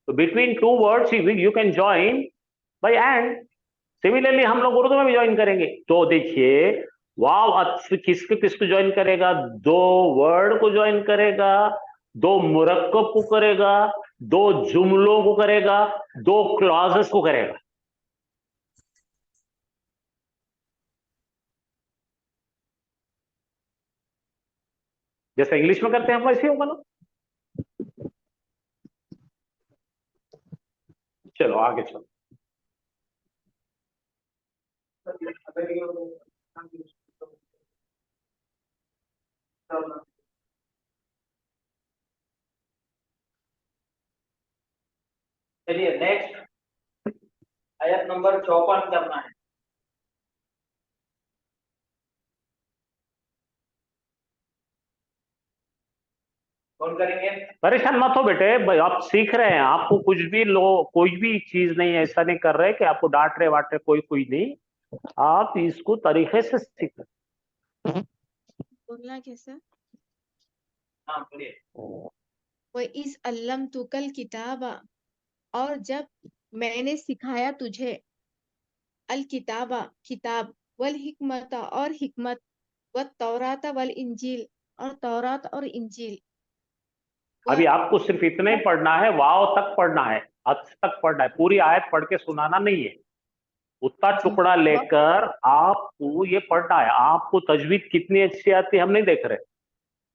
तो between two words you can join by and. Similarly हम लोग उर्दू में भी ज्वाइन करेंगे, तो देखिए वाव अत्फ किसको किसको ज्वाइन करेगा, दो वर्ड को ज्वाइन करेगा, दो मुरक्कब को करेगा, दो जुमलों को करेगा, दो क्लॉजेस को करेगा। जैसे इंग्लिश में करते हैं हम, वैसे होगा ना। चलो आगे चलो। चलिए नेक्स्ट आयत नंबर 54 करना है। कौन करेंगे? परेशान मत हो बेटे भाई, आप सीख रहे हैं, आपको कुछ भी लो, कोई भी चीज नहीं, ऐसा नहीं कर रहे कि आपको डांट रहे वाट रहे, कोई कोई नहीं, आप इसको तरीके से सीख रहे। बोलना कैसा? हाँ बोलिए। वो इस अल्लम तुकल किताबा, और जब मैंने सिखाया तुझे, अल किताबा किताब, वल हिकमता और हिकमत, व तौरात वल इंजील और तौरात और इंजील। अभी आपको सिर्फ इतना ही पढ़ना है, वाव तक पढ़ना है, अत्फ तक पढ़ना है, पूरी आयत पढ़ के सुनाना नहीं है। उतना टुकड़ा लेकर आपको ये पढ़ना है। आपको तजवीद कितनी अच्छी आती है हम नहीं देख रहे,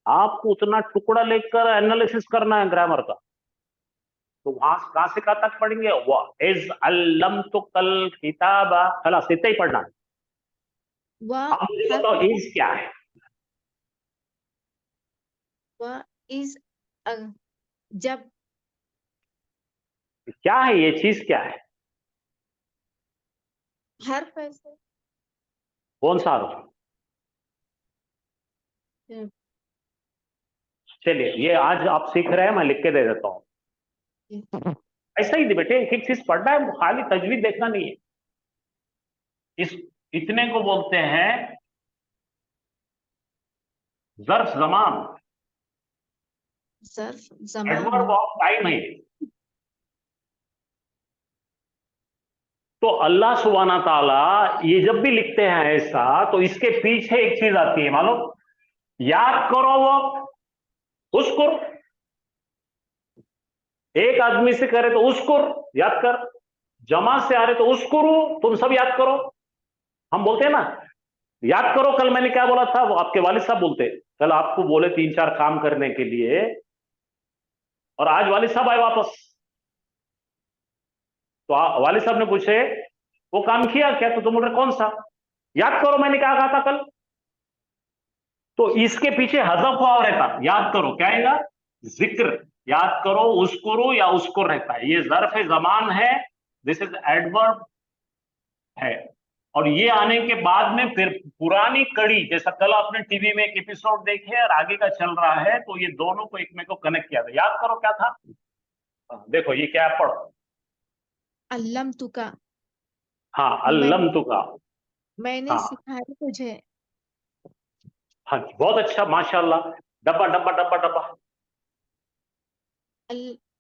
आपको उतना टुकड़ा लेकर एनालिसिस करना है ग्रामर का। तो वहां कहां से कहां तक पढ़ेंगे, वह इज अल्लम तो कल किताबा, खलास इतना ही पढ़ना है। वह अब मुझे बताओ इज क्या है? वह इस जब क्या है ये चीज, क्या है? हर्फ ऐसे कौन सा हर्फ? चलिए ये आज आप सीख रहे हैं, मैं लिख के दे देता हूं। ऐसा ही बेटे, एक एक चीज पढ़ना है, खाली तजवीद देखना नहीं है। इस इतने को बोलते हैं ज़र्फ ज़मान, ज़र्फ ज़मान, एडवर्ब ऑफ टाइम है। तो अल्लाह सुब्हाना ताला ये जब भी लिखते हैं ऐसा, तो इसके पीछे एक चीज आती है, मालूम? याद करो, वो उस्कुर, एक आदमी से करे तो उस्कुर याद कर, जमात से आ रहे तो उस्कुरू, तुम सब याद करो। हम बोलते हैं ना याद करो, कल मैंने क्या बोला था, वो आपके वालिद साहब बोलते, कल आपको बोले 3-4 काम करने के लिए, और आज वालिद साहब आए वापस, तो वालिद साहब ने पूछे वो काम किया क्या, तो तुम बोल रहे कौन सा, याद करो मैंने क्या कहा था कल। तो इसके पीछे हज़फ वाव रहता, याद करो क्या आएगा, जिक्र, याद करो, उस्कुरू या उस्कुर रहता है। ये ज़र्फ ज़मान है, दिस इज एडवर्ब है। और ये आने के बाद में फिर पुरानी कड़ी, जैसा कल आपने टीवी में एक एपिसोड देखे और आगे का चल रहा है, तो ये दोनों को एक में को कनेक्ट किया था। याद करो क्या था, देखो ये क्या है, पढ़ो। अल्लम तुका, हाँ अल्लम तुका, मैंने हाँ सिखाया तुझे। हाँ बहुत अच्छा, माशाल्लाह। डब्बा डब्बा डब्बा डब्बा,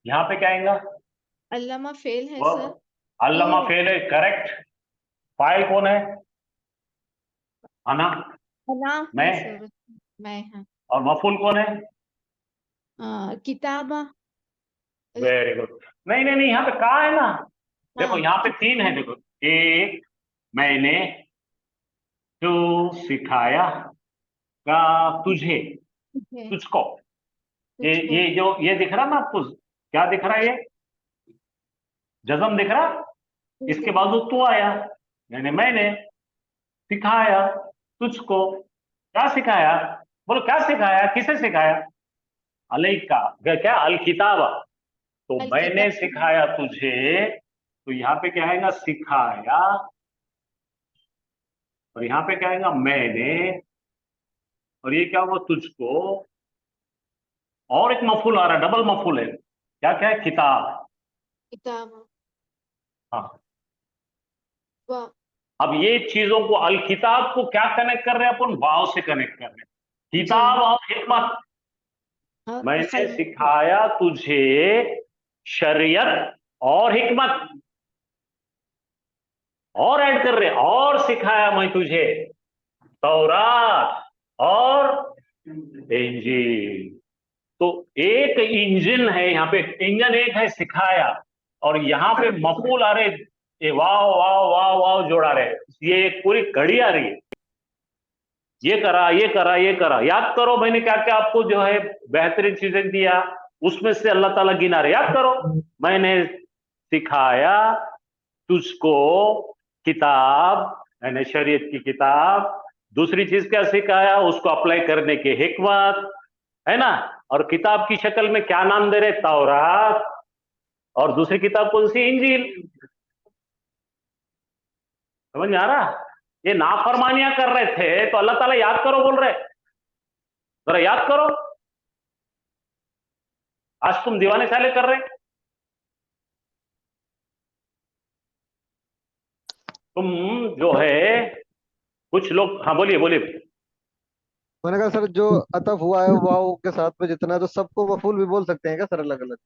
यहाँ पे क्या आएगा, अल्लामा फेल है वो सर, अल्लामा तो फेल है, करेक्ट। फाइल कौन है? अना। अना मैं। है सर, मैं हाँ। और मफूल कौन है? किताबा। Very good. नहीं नहीं नहीं, यहाँ पे कहा है ना, देखो हाँ, यहाँ पे 3 है, देखो, एक मैंने जो सिखाया का तुझे, तुझे, तुझको, ये तुझको। ये जो ये दिख रहा ना आपको, क्या दिख रहा है? ये जज़म दिख रहा, इसके बाद तू आया, यानी मैंने सिखाया तुझको। क्या सिखाया? बोलो क्या सिखाया, किसे सिखाया? अलैका, क्या अल किताबा, तो अल मैंने किताब। सिखाया तुझे, तो यहाँ पे क्या आएगा? सिखाया। और यहाँ पे क्या आएगा? मैंने। और ये क्या हुआ? तुझको। और एक मफूल आ रहा है, डबल मफूल है, क्या क्या है? किताब। किताब। हाँ। वाह। अब ये चीजों को, अल किताब को क्या कनेक्ट कर रहे हैं अपन? वाव से कनेक्ट कर रहे हैं। किताब जी। और हिकमत। और मैंने खैर। सिखाया तुझे शरीयत और हिकमत, और ऐड कर रहे हैं, और सिखाया मैं तुझे तौरात और इंजील। तो एक इंजन है यहाँ पे, इंजन एक है सिखाया, और यहाँ पे मफूल आ रहे, ये वाव वाव वाव वाव जोड़ा रहे, ये एक पूरी कड़ी आ रही है। ये करा, ये करा, ये करा, याद करो मैंने क्या क्या आपको जो है बेहतरीन चीजें दिया, उसमें से अल्लाह ताला गिना रहे, याद करो। मैंने सिखाया तुझको किताब, यानी शरीयत की किताब। दूसरी चीज क्या सिखाया? उसको अप्लाई करने की हिकमत, है ना। और किताब की शक्ल में क्या नाम दे रहे? तौरात। और दूसरी किताब कौन सी? इंजील। समझ में आ रहा? ये नाफरमानियां कर रहे थे तो अल्लाह ताला याद करो बोल रहे, जरा याद करो। आज तुम दीवाने साले कर रहे, तुम जो है, कुछ लोग। हाँ बोलिए बोलिए। मैंने कहा सर, जो अतफ हुआ है वाव के साथ में जितना है, तो सबको मफूल भी बोल सकते हैं क्या सर, अलग अलग?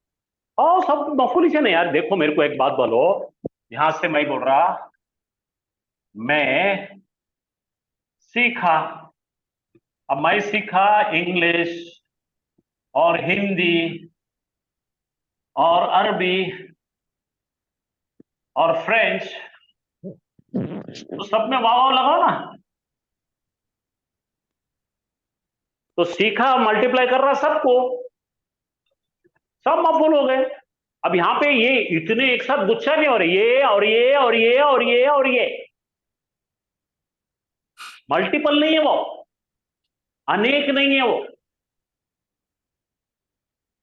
और सब मफूल ही नहीं यार। देखो मेरे को एक बात बोलो, यहां से मैं बोल रहा, मैं सीखा। अब मैं सीखा इंग्लिश और हिंदी और अरबी और फ्रेंच, तो सब में वाव वाव लगाओ ना। तो सीखा मल्टीप्लाई कर रहा सबको, सब मफूल हो गए। अब यहां पे ये इतने एक साथ गुच्छा नहीं हो रहे, ये और ये और ये और ये और ये, मल्टीपल नहीं है वो, अनेक नहीं है वो।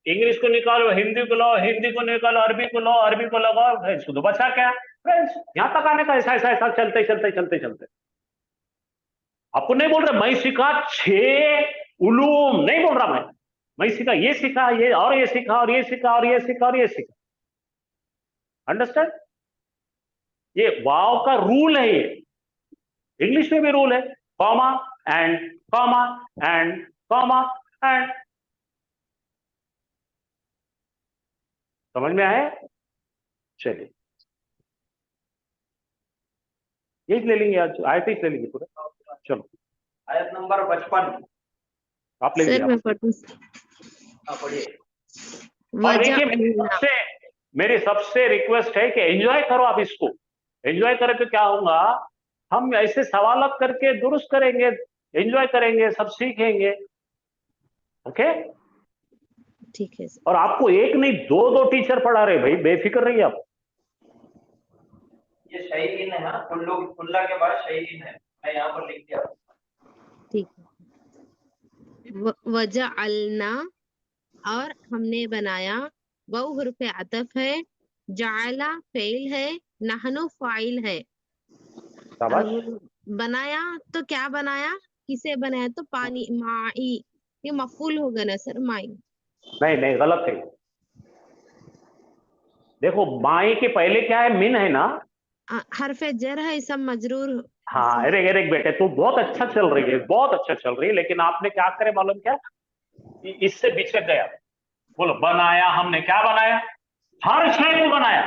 इंग्लिश को निकालो, हिंदी को लो, हिंदी को निकालो, अरबी को लो, अरबी को लगाओ, फ्रेंच को, तो बचा क्या? फ्रेंच। यहां तक आने का ऐसा ऐसा ऐसा चलते चलते चलते चलते। आपको नहीं बोल रहा मैं सीखा 6 उलूम, नहीं बोल रहा मैं सीखा ये सीखा, ये और ये सीखा और ये सीखा और ये सीखा और ये सीखा। अंडरस्टैंड? ये वाव का रूल है, ये इंग्लिश में भी रूल है, comma and comma and comma and. समझ में आए? चलिए ये ले लेंगे आज, आयत ही ले लेंगे पूरा। चलो आयत नंबर 55 आप ले लीजिए। सर मैं पढ़ूं? पढ़िए। और वजह देखिए मेरी सबसे रिक्वेस्ट है कि एंजॉय करो आप इसको। एंजॉय करें तो क्या होगा, हम ऐसे सवाल करके दुरुस्त करेंगे, एंजॉय करेंगे, सब सीखेंगे। ओके? ठीक है सर। और आपको एक नहीं दो टीचर पढ़ा रहे भाई, बेफिक्र रहिए आप। ये शहीदीन है ना, कुल्ला के बाद शहीदीन है, मैं यहाँ पर लिख दिया। ठीक है। वजअलना, और हमने बनाया। वह हुर्फ अतफ है, जाला फेल है, नहनु फाइल है। शाबाश। अब बनाया तो क्या बनाया, किसे बनाया? तो पानी, माई, ये मफूल होगा ना सर, माई। नहीं नहीं गलत है। देखो माई के पहले क्या है? मिन है ना। हरफे जर है, सब मजरूर। हाँ अरे अरे बेटे तू बहुत अच्छा चल रही है, बहुत अच्छा चल रही है, लेकिन आपने क्या करे मालूम क्या? इससे बिछड़ गया। बोलो बनाया, हमने क्या बनाया? हर शय को बनाया।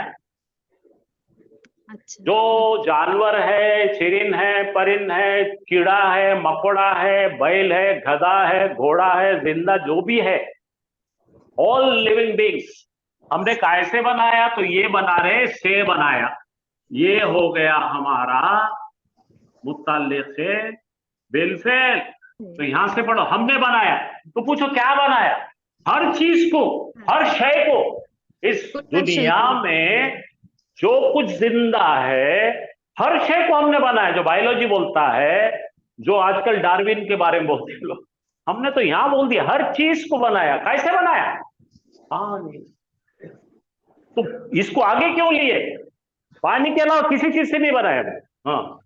अच्छा जो जानवर है, चिरिन है, परिन है, कीड़ा है, मकोड़ा है, बैल है, गधा है, घोड़ा है, जिंदा जो भी है, ऑल लिविंग बींग्स हमने कैसे बनाया? तो ये बना रहे से बनाया। ये हो गया हमारा मुत्तल्लिक़ से बिलफेल। तो यहां से पढ़ो, हमने बनाया। तो पूछो क्या बनाया? हर चीज को, हर शय को, इस दुनिया में जो कुछ जिंदा है हर शय को हमने बनाया। जो बायोलॉजी बोलता है, जो आजकल डार्विन के बारे में बोलते हैं लोग, हमने तो यहां बोल दिया हर चीज को बनाया। कैसे बनाया? पानी। तो इसको आगे क्यों लिए? पानी के अलावा किसी चीज से नहीं बनाया। हाँ,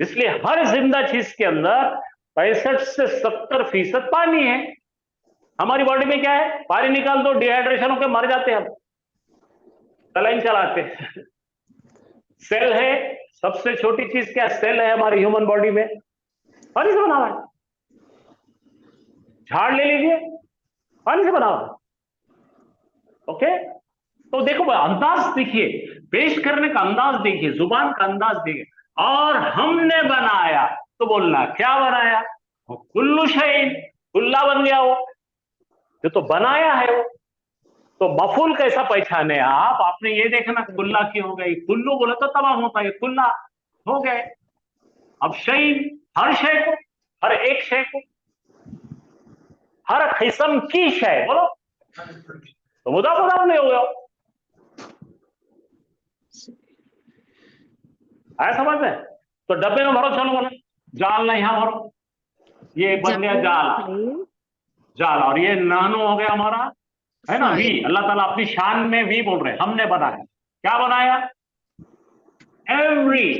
इसलिए हर जिंदा चीज के अंदर 65 से 70% पानी है। हमारी बॉडी में क्या है? पानी निकाल दो, डिहाइड्रेशन होकर मर जाते हैं हम, सलाइन चलाते हैं। सेल है, सबसे छोटी चीज क्या? सेल है हमारी ह्यूमन बॉडी में, पानी से बना हुआ है। झाड़ ले लीजिए, पानी से बना हुआ है। ओके, तो देखो अंदाज देखिए, पेश करने का अंदाज देखिए, जुबान का अंदाज देखिए। और हमने बनाया तो बोलना क्या बनाया? कुल्लू शैइन, कुल्ला बन गया वो, जो तो बनाया है वो। तो मफूल कैसा पहचाने आप? आपने ये देखना कुल्ला की हो गई, कुल्लू बोला तो तमाम होता है, कुल्ला हो गए। अब शैइन, हर शय को, हर एक शय को, हर किस्म की शय बोलो, तो मुदाफ मुदाफ नहीं हो गया। आया समझ में? तो डब्बे में भरो, चलो बोलो, जाल नहीं यहां भरो, ये बन गया जाल, जाल। और ये नानो हो गया हमारा, है ना, वी। अल्लाह ताला अपनी शान में वी बोल रहे हैं, हमने बनाया। क्या बनाया? एवरी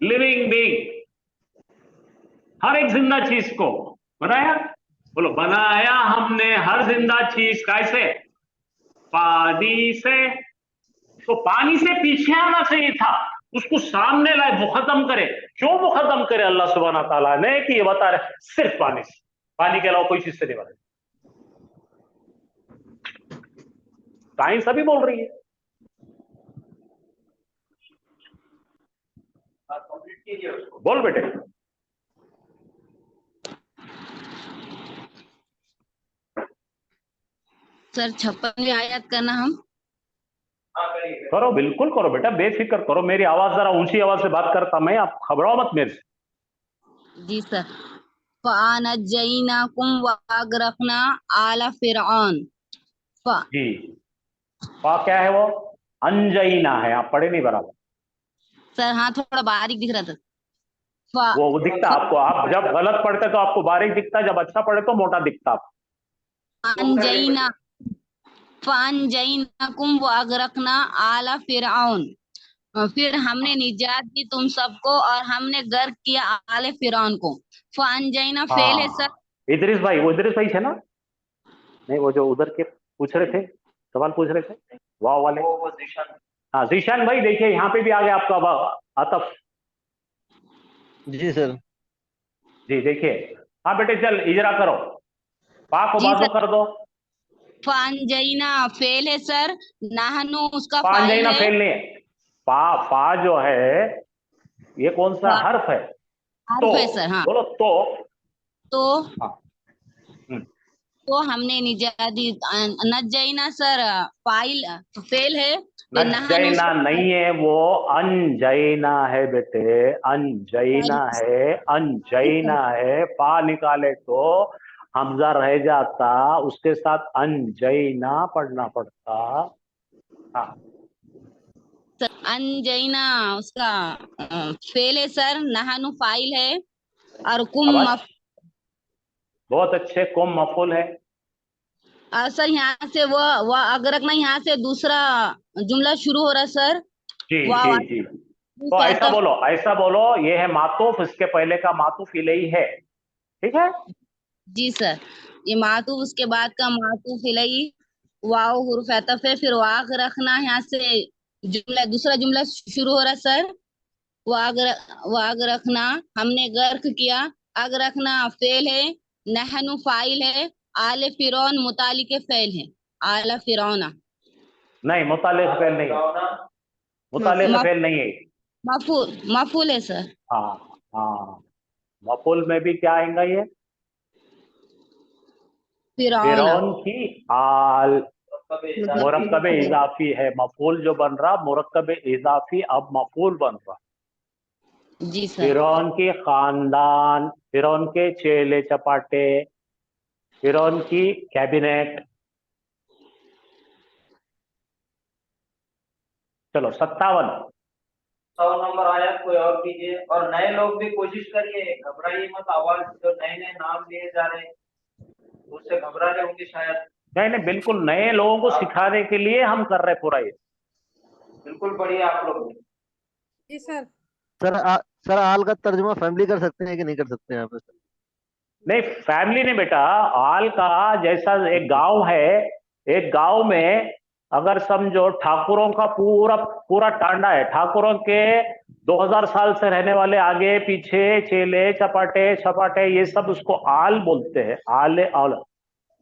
लिविंग बीइंग, हर एक जिंदा चीज को बनाया। बोलो, बनाया हमने हर जिंदा चीज। कैसे? पानी से। तो पानी से पीछे आना चाहिए था, उसको सामने लाए, मुकद्दम करे। क्यों मुकद्दम करे अल्लाह सुब्हाना ताला ने? कि ये बता रहे सिर्फ पानी से, पानी के अलावा कोई चीज से नहीं बने। साइंस अभी बोल रही है। बोल बेटे। सर 56वीं आयत करना हम। करो, बिल्कुल करो बेटा, बेफिक्र करो। मेरी आवाज जरा ऊंची आवाज से बात करता मैं, आप घबराओ मत मेरे से। जी सर। फ़अनजयनाकुम वअगरकना आला फ़िरऔन। जी, पा क्या है वो? अंजईना है, आप पढ़े नहीं बराबर। सर हाँ, थोड़ा बारीक दिख रहा था। वो दिखता आपको, आप जब गलत पढ़ते तो आपको बारीक दिखता, जब अच्छा पढ़े तो मोटा दिखता आपको। अंजईना फ़अनजयनाकुम वअगरकना आला फ़िरऔन। फिर हमने निजात दी तुम सबको और हमने गर्क किया आले फ़िरऔन को। फ़अनजयना फेल है सर। इदरिस भाई, वो इदरिस भाई थे ना? नहीं, वो जो उधर के पूछ रहे थे, सवाल पूछ रहे थे, वाह वाले। हाँ, जीशान भाई देखिए, यहाँ पे भी आ गया आपका आतफ। जी सर। जी देखिए। हाँ बेटे, चल इजरा करो, पा को जी बाजू सर। कर दो। फ़अनजयना फेल है सर, नाहनु उसका पा फाइल अंजईना है। फेल नहीं है। पा जो है, ये कौन सा हर्फ है? तो हर्फ है सर। हाँ, बोलो तो हाँ। तो हमने निजात दी। नजैना सर फाइल फेल है, तो नाहनु नजैना नहीं है, वो अनजैना है बेटे, अनजैना है, अनजैना है। पा निकाले तो हमजा रह जाता, उसके साथ अनजैना पढ़ना पड़ता। हाँ, अनजैना उसका फेल है सर, नाहनु फाइल है, और कुम शाबाश, बहुत अच्छे। कुम मफूल है। सर यहाँ से वह अगरक ना, यहाँ से दूसरा जुमला शुरू हो रहा है सर। जी वाह जी जी। तो ऐसा बोलो, ऐसा बोलो, ये है मातूफ, इसके पहले का मातूफ इलैही है, ठीक है? जी सर, ये मातूफ उसके बाद का मातूफ इलैही, वाव हुर्फ अतफ है। फिर वाग रखना, यहाँ से जुमला दूसरा जुमला शुरू हो रहा है सर। वाग रखना, हमने गर्क किया। अग रखना फेल है, नहनु फाइल है, आले फिरौन मुतालिक फेल है। आला फिरौना नहीं, मुतालिक फेल नहीं है। मुताले से मा- फेल नहीं है। माफूल है सर। हाँ हाँ, मफूल में भी क्या आएगा ये? फिरौन की आल, मुरक्कब इजाफी है, मफूल जो बन रहा मुरक्कब इजाफी, अब मफूल बन रहा। जी सर। फिरौन की खानदान, फिरौन के चेले चपाटे, फिरौन की कैबिनेट। चलो 57 नंबर आया, कोई और कीजिए। और नए लोग भी कोशिश करिए, घबराइए मत। आवाज जो नए नए नाम लिए जा रहे हैं उससे घबरा रहे होंगे शायद। नहीं नहीं, बिल्कुल नए लोगों को सिखाने के लिए हम कर रहे पूरा ये। बिल्कुल बढ़िया आप लोग। जी सर। सर आल का तर्जुमा फैमिली कर सकते हैं कि नहीं कर सकते हैं यहाँ पे? नहीं, फैमिली नहीं बेटा, आल का जैसा एक गांव है, एक गांव में अगर समझो ठाकुरों का पूरा पूरा टांडा है, ठाकुरों के 2000 साल से रहने वाले आगे पीछे चेले चपाटे छपाटे ये सब उसको आल बोलते हैं। आल आल,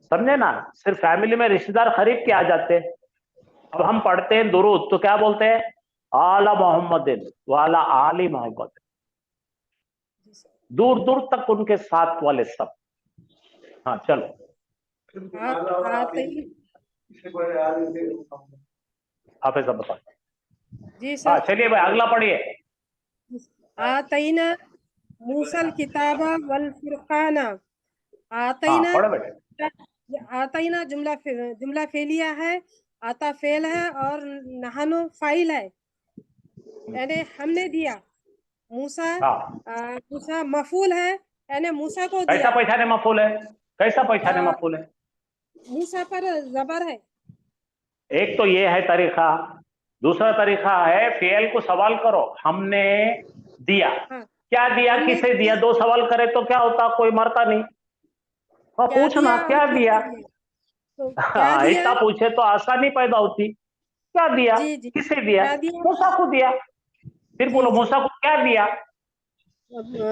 समझे ना? सिर्फ फैमिली में रिश्तेदार खरीद के आ जाते हैं। अब हम पढ़ते हैं दुरूद तो क्या बोलते हैं? आला मोहम्मद वाला आली मोहम्मद, दूर दूर तक उनके साथ वाले सब। हाँ चलो, आप ऐसा बताओ। जी हाँ सर। चलिए भाई, अगला पढ़िए। आतईना मूसल किताबा वल फुरकाना। हाँ आतईना, पढ़ो बेटे। आतईना जुमला फेलिया है, आता फेल है, और नहनो फाइल है, यानी हमने दिया। मूसा हाँ, मूसा मफूल है, यानी मूसा को कैसा दिया। पहचाने मफूल है? कैसा पहचाने मफूल है? मूसा पर जबर है। एक तो ये है तरीका, दूसरा तरीका है फेल को सवाल करो, हमने दिया। हाँ, क्या दिया, हमने किसे दिया? दो सवाल करे तो क्या होता, कोई मरता नहीं। हाँ क्या पूछना दिया और क्या कैसे दिया। दिया। तो क्या हाँ, दिया। इतना पूछे तो आसानी पैदा होती। क्या दिया, जी जी। किसे दिया? क्या दिया। मूसा को दिया। फिर जी बोलो जी। मूसा को क्या दिया?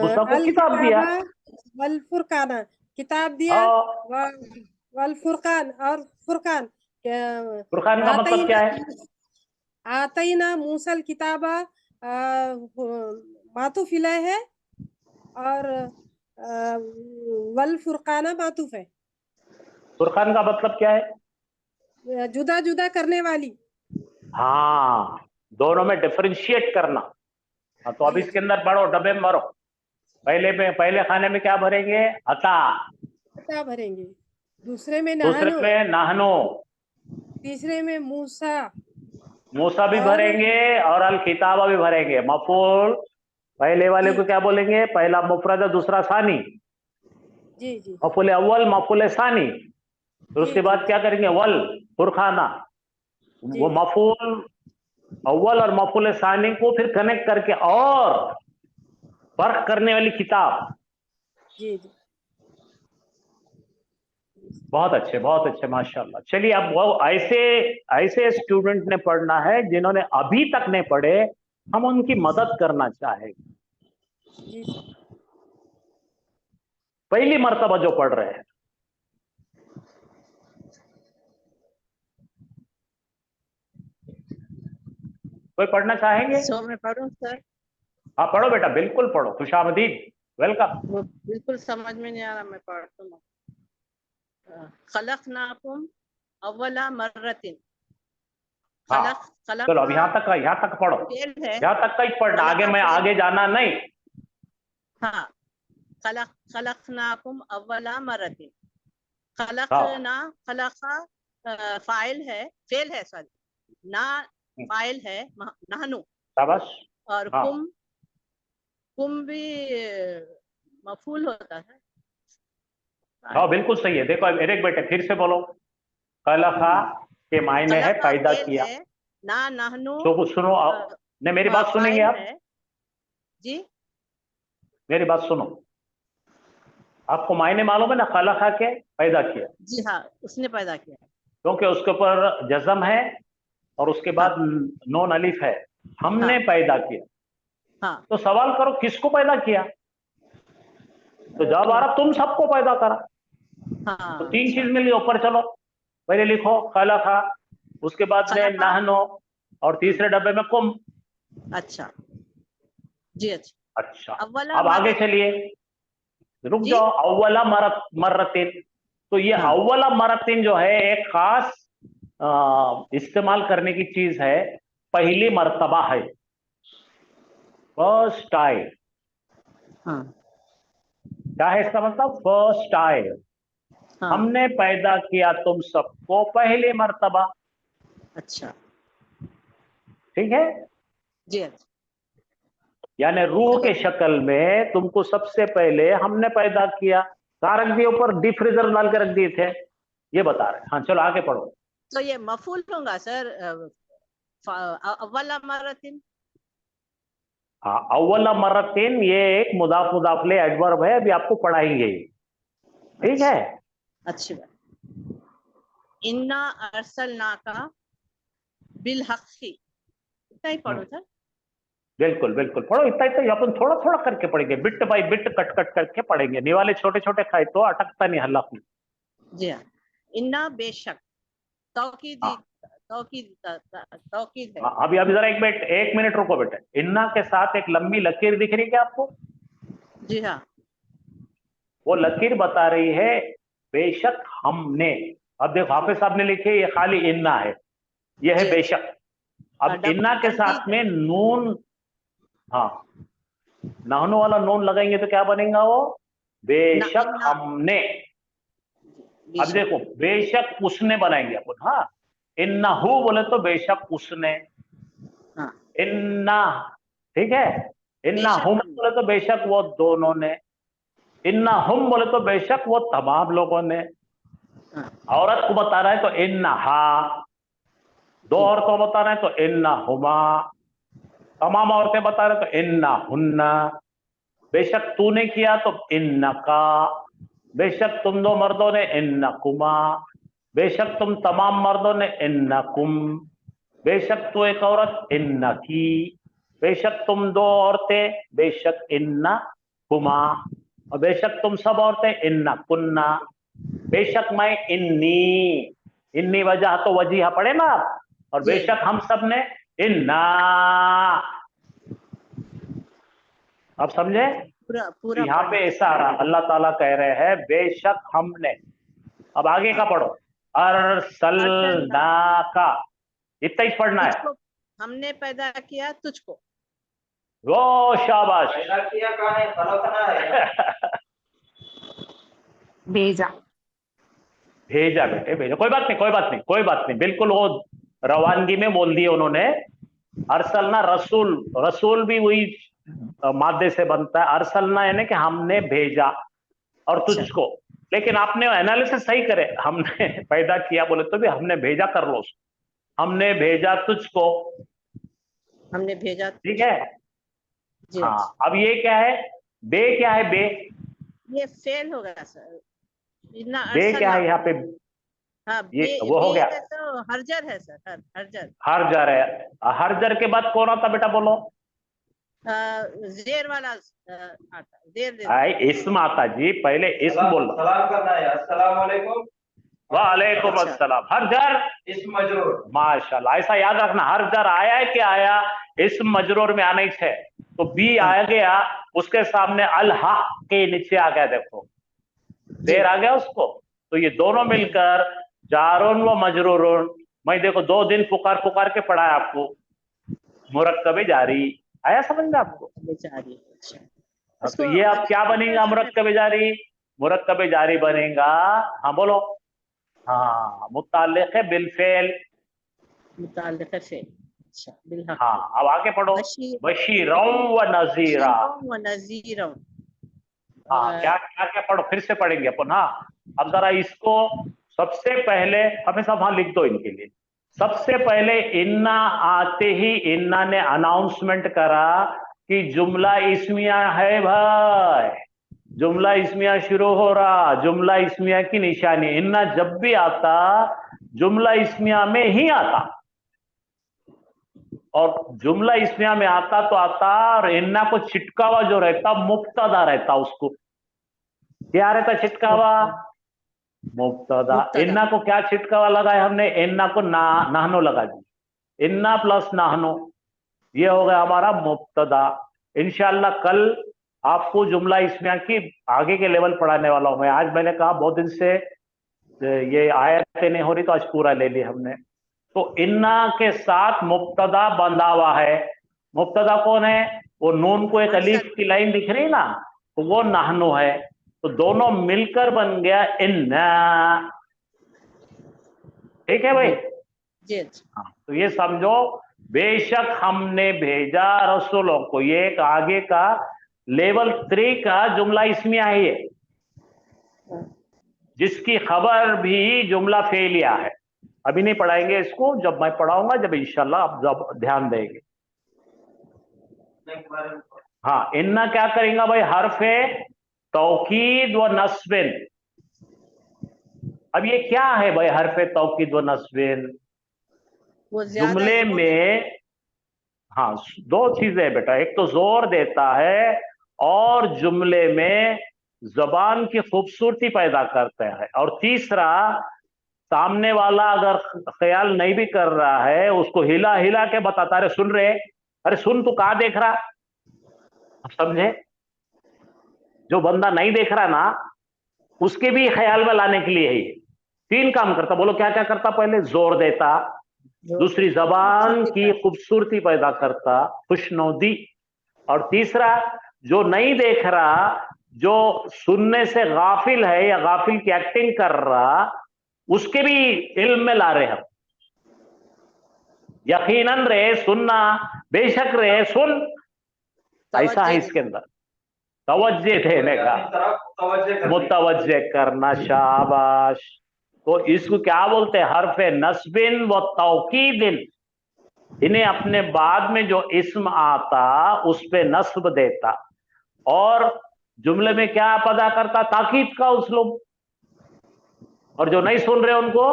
मूसा को अल किताब दिया। किताबा वल फुरकाना, किताब दिया। और वल फुरकान, और फुरकान। फुरकान का मतलब क्या है? आतईना मूसल किताबा मातूफ इलैह है, और वल फुरकाना मातूफ है। फुरकान का मतलब क्या है? जुदा जुदा करने वाली। हाँ, दोनों में डिफरेंशिएट करना। हाँ, तो अब जी इसके जी। अंदर बढ़ो, डब्बे में भरो। पहले खाने में क्या भरेंगे? अता। क्या भरेंगे। दूसरे में दूसरे नहनो। में नाहनो। तीसरे में मूसा। मूसा भी और भरेंगे और अल किताबा भी भरेंगे। मफूल पहले वाले जी को क्या बोलेंगे? पहला मुफरद है, दूसरा सानी। जी जी मफूल अव्वल, मफूल सानी। फिर जी उसके जी बाद क्या करेंगे? वल, फुरखाना। जी वो मफूल अव्वल और मफूल सानी को फिर कनेक्ट करके और फर्क करने वाली किताब। जी जी। बहुत अच्छे माशाल्लाह। चलिए, अब वो ऐसे ऐसे स्टूडेंट ने पढ़ना है जिन्होंने अभी तक नहीं पढ़े, हम उनकी मदद करना चाहेंगे। जी सर। पहली मर्तबा जो पढ़ रहे हैं, कोई पढ़ना चाहेंगे? सो मैं पढ़ूं सर। हाँ पढ़ो बेटा, बिल्कुल पढ़ो। खुशामदीद, वेलकम। वो बिल्कुल समझ में नहीं आ रहा, मैं पढ़ता हूँ। खलकनाकुम अव्वला मर्रतिन। हाँ खलक चलो, अब यहाँ तक पढ़ो। फेल है। यहाँ तक का ही पढ़ना, आगे मैं आगे जाना नहीं। हाँ, खलकनाकुम अव्वला मर्रतिन। हाँ, खलका फाइल है, फेल है, सॉरी। ना फाइल है, नहनु। शाबाश। और हाँ कुम भी मफूल होता है। हाँ, बिल्कुल सही है। देखो मेरे बेटे, फिर से बोलो। खलका के मायने है खलका पैदा फेल किया। है, ना नहनु तो कुछ सुनो, नहीं मेरी बात सुनेंगे फाइल आप? है। जी मेरी बात सुनो। आपको मायने मालूम है ना? खलका के पैदा किया, जी। हाँ, उसने पैदा किया। क्योंकि उसके ऊपर जज़म है और उसके बाद नून अलिफ है। हमने हाँ पैदा किया। हाँ तो सवाल करो किसको पैदा किया? तो जवाब आ रहा तुम सबको पैदा करा। तो हाँ। तीन चीज मिल गई। ऊपर चलो, पहले लिखो खलका, उसके बाद में खलका नहनो, और तीसरे डब्बे में कुम। अच्छा जी। अच्छा अच्छा, अव्वला अब आगे मरत चलिए, रुक जी। जाओ। अव्वला मर्रतिन, तो ये हाँ अव्वला मर्रतिन जो है एक खास इस्तेमाल करने की चीज है, पहली मर्तबा है, फर्स्ट टाइम। हाँ क्या है इसका मतलब? फर्स्ट टाइम, हाँ। हमने पैदा किया तुम सबको पहली मर्तबा। अच्छा ठीक है, जी। अच्छा यानी रूह के शक्ल में तुमको सबसे पहले हमने पैदा किया। कहाँ रख दिए? ऊपर डीप फ्रीजर डाल के रख दिए थे, ये बता रहे हैं। हाँ चलो आगे पढ़ो। तो ये मफूल होगा सर, अव्वला मरतिन। हाँ, अव्वला मर्रतिन ये एक मुदाफ मुदाफ ले एडवर्ब है, अभी आपको पढ़ाएंगे ये। ठीक है, अच्छी बात। इन्ना अरसलना का बिल हक़ी, इतना ही पढ़ो सर। बिल्कुल बिल्कुल पढ़ो, इतना इतना अपन थोड़ा थोड़ा करके पढ़ेंगे, bit by bit cut cut करके पढ़ेंगे। निवाले छोटे छोटे खाए तो अटकता नहीं हल्ला में। जी हाँ। इन्ना बेशक, तौकीद हाँ तौकीद तौकीद है। हाँ, अभी अभी जरा एक मिनट रुको बेटे। इन्ना के साथ एक लंबी लकीर दिख रही है क्या आपको? जी हाँ। वो लकीर बता रही है बेशक हमने। अब देखो हाफिज साहब ने लिखे ये खाली इन्ना है, ये है जी बेशक। अब इन्ना के साथ में नून, हाँ नाहनु वाला नून लगाएंगे तो क्या बनेगा वो? बेशक इन्ना हमने। अब बेशक। देखो बेशक उसने बनाएंगे अपन। हाँ, इन्नहु बोले तो बेशक उसने, हाँ इन्ना, ठीक है। इन्ना बेशक हुम हमने। बोले तो बेशक वो दोनों ने, इन्ना हुम बोले तो बेशक वो तमाम लोगों ने। हाँ औरत को बता रहा है तो इन्ना हा, दो औरतों बता रहे हैं तो इन्ना हुमा, तमाम औरतें बता रहे तो इन्ना हुन्ना। बेशक तूने किया तो इन्ना का, बेशक तुम दो मर्दों ने इन्ना कुमा, बेशक तुम तमाम मर्दों ने इन्ना कुम, बेशक तू एक औरत इन्ना की, बेशक तुम दो औरतें बेशक इन्ना कुमा, और बेशक तुम सब औरतें इन्ना कुन्ना। बेशक मैं इन्नी, इन्नी वजह तो वजीहा पढ़े ना आप, और जी बेशक हम सब ने इन्ना। अब समझे? पूरा तो पूरा यहाँ पे पढ़ना। ऐसा आ रहा, अल्लाह ताला कह रहे हैं बेशक हमने। अब आगे का पढ़ो, अरसलना का, इतना ही पढ़ना है। तुझको हमने पैदा किया तुझको। वो शाबाश। पैदा किया कहाँ है? खलकना है। भेजा। भेजा बेटे भेजा, कोई बात नहीं कोई बात नहीं कोई बात नहीं, बिल्कुल वो रवानगी में बोल दिए उन्होंने। अरसलना रसूल, रसूल भी वही मादे से बनता है। अरसलना यानी कि हमने भेजा और तुझको, लेकिन आपने एनालिसिस सही करे, हमने पैदा किया बोले तो भी हमने भेजा कर लो, हमने भेजा तुझको। हमने भेजा ठीक है, जी। हाँ। अब ये क्या है? बे क्या है? बे, ये फेल होगा सर। इन्ना बे क्या है अरसलना। यहाँ पे? हाँ ये बे वो हो बे गया, है तो हरजर है सर, हरजर। हरजर है। हरजर के बाद कौन आता बेटा बोलो? जेर वाला आता, जेर दे। आई इस्म आता जी, पहले इस्म बोलना। सलाम करना है, अस्सलाम वालेकुम। वालेकुम अच्छा। अस्सलाम। हरजर इस्म मजरूर। माशाल्लाह, ऐसा याद रखना, हरजर आया है कि आया, इस्म मजरूर में आना ही है। तो बी आ गया, उसके सामने अल हक के नीचे आ गया, देखो देर आ गया उसको। तो ये दोनों मिलकर जारुन व मजरूरुन। मैं देखो 2 दिन पुकार पुकार के पढ़ा है आपको, मुरक्कबे जारी आया समझ में आपको? बेचारी। अच्छा हाँ, तो इसको ये अब क्या बनेगा? मुरक्कबे जारी, मुरक्कबे जारी बनेगा। हाँ बोलो। हाँ, मुताल्लिक़ है बिलफेल। मुताल्लिक़ से। अच्छा बिलहक। हाँ, अब आगे पढ़ो। बशीर बशीरों व नज़ीरा। व नज़ीरों। हाँ, क्या क्या क्या पढ़ो, फिर से पढ़ेंगे अपन। हाँ, अब जरा इसको सबसे पहले हमेशा वहां लिख दो इनके लिए। सबसे पहले इन्ना आते ही इन्ना ने अनाउंसमेंट करा कि जुमला इस्मिया है भाई, जुमला इस्मिया शुरू हो रहा, जुमला इस्मिया की निशानी। इन्ना जब भी आता जुमला इस्मिया में ही आता, और जुमला इस्मिया में आता तो आता, और इन्ना को छिटकावा जो रहता मुब्तदा रहता, उसको क्या रहता छिटकावा? मुब्तदा। इन्ना को क्या छिटकावा लगाया हमने? इन्ना को नाहनो लगा दी, इन्ना प्लस नाहनो, ये हो गया हमारा मुब्तदा। इंशाल्लाह कल आपको जुमला इस्मिया की आगे के लेवल पढ़ाने वाला हूं मैं। आज मैंने कहा बहुत दिन से ये आयतें नहीं हो रही, तो आज पूरा ले लिया हमने। तो इन्ना के साथ मुब्तदा बंधा हुआ है। मुब्तदा कौन है? वो नून को एक अलीफ की लाइन दिख रही ना, तो वो नहनु है। तो दोनों मिलकर बन गया इन्ना। ठीक है भाई? जी हाँ, तो ये समझो, बेशक हमने भेजा रसूलों को, ये एक आगे का लेवल 3 का जुमला इस्मिया है ये, जिसकी खबर भी जुमला फेलिया है। अभी नहीं पढ़ाएंगे इसको, जब मैं पढ़ाऊंगा, जब इंशाल्लाह आप जब ध्यान देंगे। हाँ, इन्ना क्या करेंगे भाई? हरफे तौकीद व नस्बिन। अब ये क्या है भाई हरफे तौकीद व नस्बिन? वो ज्यादा जुमले जोर में हाँ दो चीजें है बेटा, एक तो जोर देता है और जुमले में जबान की खूबसूरती पैदा करता है, और तीसरा सामने वाला अगर ख्याल नहीं भी कर रहा है उसको हिला हिला के बताता, अरे सुन रहे, अरे सुन, तू कहाँ देख रहा। अब समझे? जो बंदा नहीं देख रहा ना, उसके भी ख्याल में लाने के लिए ही 3 काम करता। बोलो क्या क्या करता? पहले जोर देता, दूसरी जबान की खूबसूरती पैदा करता, खुशनौदी, और तीसरा जो नहीं देख रहा, जो सुनने से गाफिल है या गाफिल की एक्टिंग कर रहा, उसके भी इल्म में ला रहे हम। यकीनन रे सुनना, बेशक रे सुन, ऐसा है इसके अंदर तवज्जे देने का, मुतवज्जे करना। शाबाश। तो इसको क्या बोलते हैं? हरफे नस्बिन व तौकीदिन। इन्हें अपने बाद में जो इस्म आता उस पे नस्ब देता, और जुमले में क्या अदा करता? ताकीद का उसलूब। और जो नहीं सुन रहे उनको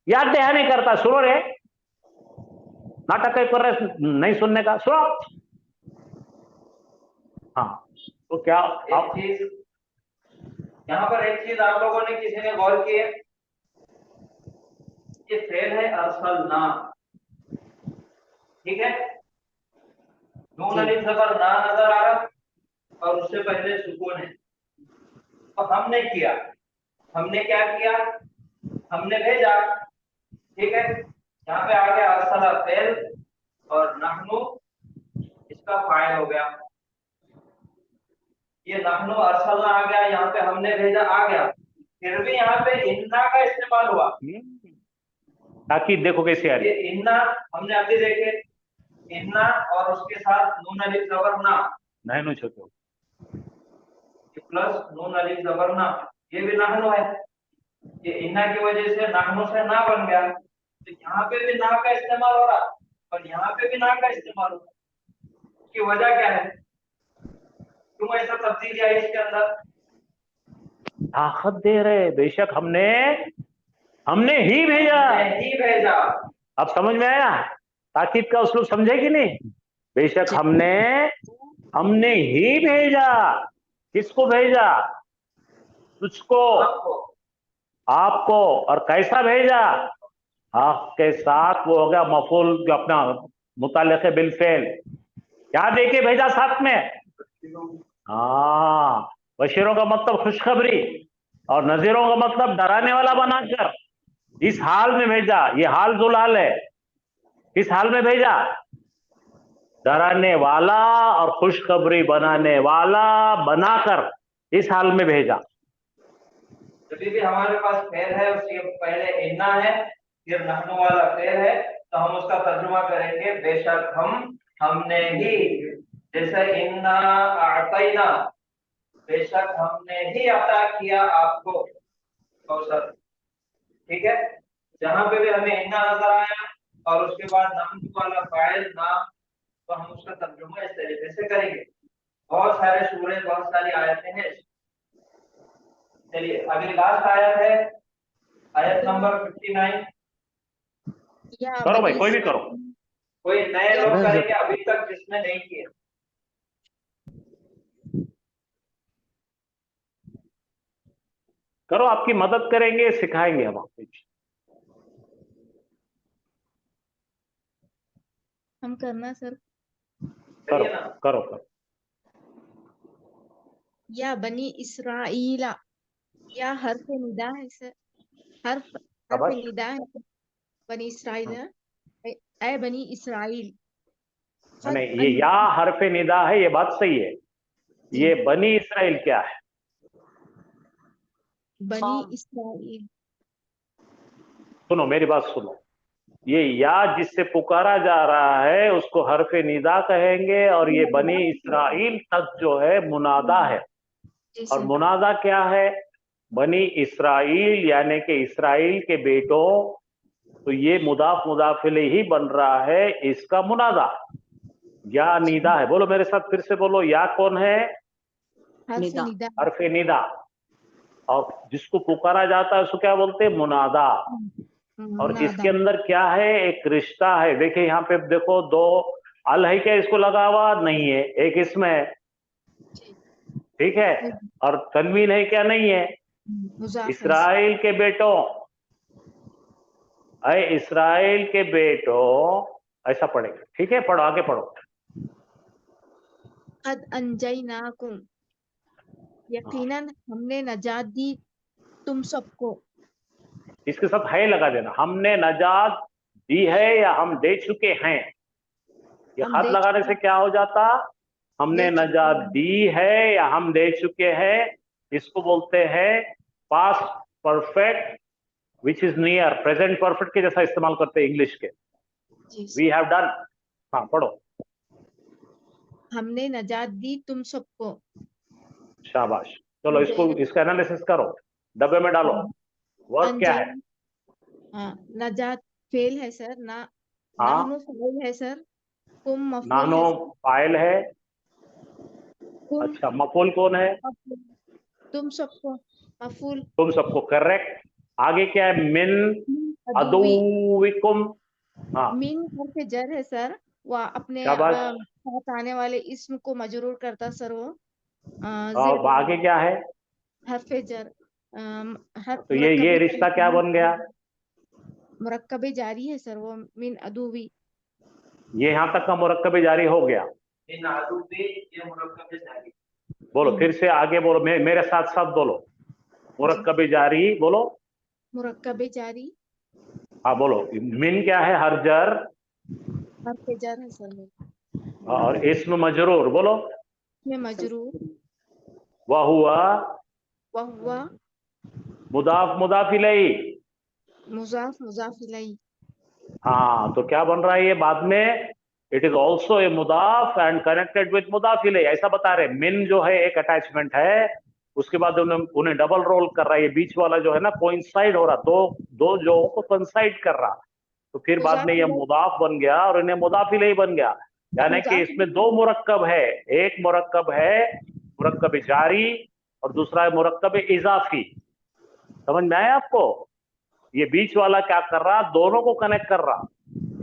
याद दहानी करता, सुनो रे, नाटक कर रहे नहीं सुनने का, सुनो। हाँ, तो क्या एक चीज यहाँ पर, एक चीज आप लोगों ने किसी ने गौर की है, ये फेल है अरसलना, ठीक है? नून अलिफ जबर ना नजर आ रहा, और उससे पहले सुकून है। तो हमने किया, हमने क्या किया? हमने भेजा, ठीक है? यहाँ पे आ गया अरसला फेल, और नहनु इसका फाइल हो गया। ये नहनु अरसलना आ गया, यहाँ पे हमने भेजा आ गया। फिर भी यहाँ पे इन्ना का इस्तेमाल हुआ। ताकि देखो कैसे आ रही ये इन्ना हमने अभी देखे, इन्ना और उसके साथ नून अलिफ जबर ना, नहीं छोटो, प्लस नून अलिफ जबर ना, ये भी नहनु है। ये इन्ना की वजह से नहनु से ना बन गया। तो यहाँ पे भी ना का इस्तेमाल हो रहा, और यहाँ पे भी ना का इस्तेमाल हो रहा। इसकी वजह क्या है? क्यों ऐसा तब्दीली आई इसके अंदर? ताकत दे रहे, बेशक हमने ही भेजा, नहीं भेजा। अब समझ में आया? ताकीद का उसलूब समझे कि नहीं? बेशक हमने ही भेजा। किसको भेजा? तुझको, आपको। और कैसा भेजा? आपके साथ। वो हो गया मफूल जो अपना मुताल्लिक़ बिल फेल। क्या देके भेजा साथ में? हाँ, बशीरों का मतलब खुशखबरी, और नजीरों का मतलब डराने वाला बनाकर इस हाल में भेजा। ये हाल जुल हाल है। किस हाल में भेजा? डराने वाला और खुशखबरी बनाने वाला बनाकर इस हाल में भेजा। जब भी हमारे पास फेल है, उसके पहले इन्ना है, फिर नहनु वाला फेल है, तो हम उसका तर्जुमा करेंगे बेशक हमने ही। जैसे इन्ना आतैना, बेशक हमने ही अता किया आपको कौसर, ठीक है? जहां पे भी हमें इन्ना नजर आया और उसके बाद नहनु वाला फाइल ना, तो हम उसका तर्जुमा इस तरीके से करेंगे। बहुत सारे सूरे, बहुत सारी आयतें हैं। चलिए अगली लास्ट आयत है, आयत नंबर 59। करो भाई, कोई भी करो। कोई नए लोग करेंगे अभी तक जिसने नहीं किया। करो, आपकी मदद करेंगे, सिखाएंगे हम आपको। हम करना सर। करो करो करो। या बनी इसराइला, या हर्फ निदा है सर, हर्फ शाबाश। निदा है बनी इसराइल, ऐ बनी इसराइल। नहीं, ये या हरफ निदा है, ये बात सही है। ये बनी इसराइल क्या है? बनी इसराइल, सुनो मेरी बात सुनो, ये या जिससे पुकारा जा रहा है उसको हरफ निदा कहेंगे, और ये बनी इसराइल तक जो है मुनादा है। जी और सर। मुनादा क्या है? बनी इसराइल यानी कि इसराइल के बेटों, तो ये मुदाफ मुदाफ इलैहि ही बन रहा है, इसका मुनादा या निदा है। बोलो मेरे साथ फिर से बोलो, या कौन है? हर्फ निदा, हरफ निदा। और जिसको पुकारा जाता है उसको क्या बोलते हैं? मुनादा। और मुनादा। इसके अंदर क्या है? एक रिश्ता है। देखिए यहाँ पे देखो, दो अल है क्या इसको लगा हुआ? नहीं है, एक इसमें है, ठीक है। और तनवीन है क्या? नहीं है। मुजाफ है। इसराइल के बेटों, अय इसराइल के बेटों, ऐसा पढ़ेगा, ठीक है। पढ़ो, आगे पढ़ो। कद अंजयनाकुम, यकीनन हमने नजात दी तुम सबको। इसके साथ है लगा देना, हमने नजात दी है या हम दे चुके हैं। ये हम हाथ दे लगाने से क्या हो जाता? हमने दे चुके नजात हैं। दी है या हम दे चुके हैं। इसको बोलते हैं past perfect which is near. Present perfect के जैसा इस्तेमाल करते हैं इंग्लिश के। जी सर। We have done. हाँ पढ़ो। हमने नजात दी तुम सबको। शाबाश। चलो इसको, इसका एनालिसिस करो, डब्बे में डालो। वर्क क्या है? हाँ, नजात फेल है सर, ना हाँ, नाहनु फाइल है सर, कुम मफूल नानो है सर, फाइल है। कुम अच्छा, मफूल कौन है? मफूल, तुम सबको मफूल। तुम सबको, करेक्ट। आगे क्या है? मिन अदुवी, अदुविकुम। हाँ मिन हर्फ जर है सर, वह अपने शाबाश। साथ आने वाले इस्म को मजरूर करता सर वो। और आगे क्या है? हर्फ जर, हर्फ तो ये रिश्ता क्या बन गया? मुरक्कबे जारी है सर वो, मिन अदुवी। ये यहाँ तक का मुरक्कब जारी हो गया। बोलो फिर से आगे बोलो, मेरे साथ साथ बोलो, मुरक्कब जारी बोलो। मुरक्कबे जारी, हाँ बोलो। मिन क्या है? हरजर। हर्फ जर है सर वो, और इस्म मजरूर बोलो। में मजरूर, वह हुआ वह हुआ मुदाफ मुदाफ इलैहि। मुजाफ मुजाफ इलैहि। हाँ, तो क्या बन रहा है ये बाद में? इट इज ऑल्सो ए मुदाफ एंड कनेक्टेड विद मुदाफ इलैहि, ऐसा बता रहे। मिन जो है एक अटैचमेंट है, उसके बाद उन्हें डबल रोल कर रहा है। ये बीच वाला जो है ना, कोइंसाइड हो रहा, दो जो को कोइंसाइड कर रहा, तो फिर बाद में ये मुदाफ बन गया और इन्हें मुदाफ इलैहि बन गया। यानी कि इसमें दो मुरक्कब है, एक मुरक्कब है मुरक्कब जारी और दूसरा है मुरक्कब इजाफी। समझ में आया आपको? ये बीच वाला क्या कर रहा? दोनों को कनेक्ट कर रहा।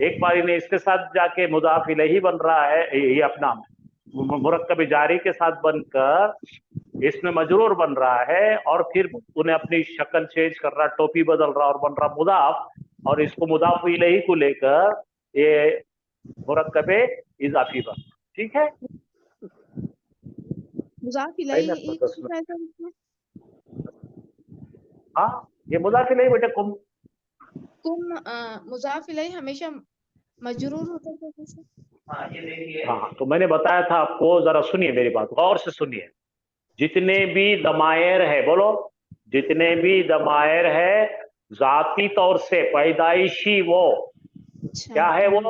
एक बार इन्हें इसके साथ जाके मुदाफ इलैहि बन रहा है, ये अपना मुरक्कब जारी के साथ बनकर इसमें मजरूर बन रहा है, और फिर उन्हें अपनी शक्ल चेंज कर रहा, टोपी बदल रहा और बन रहा मुदाफ, और इसको मुदाफ इलैहि को लेकर ये मुरक्कब इजाफी बन। ठीक है, मुजाफ इलैहि एक होता है सर इसमें। हाँ ये मुदाफ इलैहि बेटे, कुम मुजाफ इलैहि हमेशा मजरूर होता है सर। हाँ, तो मैंने बताया था आपको, जरा सुनिए मेरी बात, गौर से सुनिए। जितने भी दमायर है, बोलो, जितने भी दमायर है जाती तौर से पैदाइशी, वो क्या है? वो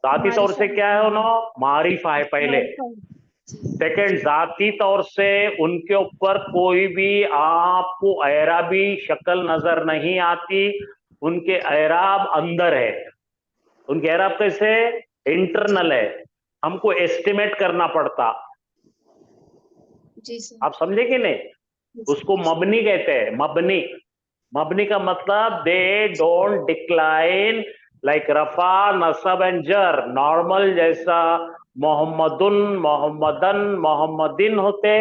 जाती तौर से क्या है? उन्होंने मारिफा है पहले। सेकंड, जाती तौर से उनके ऊपर कोई भी आपको एराबी शक्ल नजर नहीं आती, उनके एराब अंदर है। उनके एराब कैसे? इंटरनल है, हमको एस्टिमेट करना पड़ता। जी सर। आप समझे कि नहीं? उसको मबनी कहते हैं, मबनी। मबनी का मतलब दे डोंट डिक्लाइन लाइक रफा नसब एंड जर, नॉर्मल जैसा मोहम्मदुन मोहम्मदन मोहम्मदिन होते,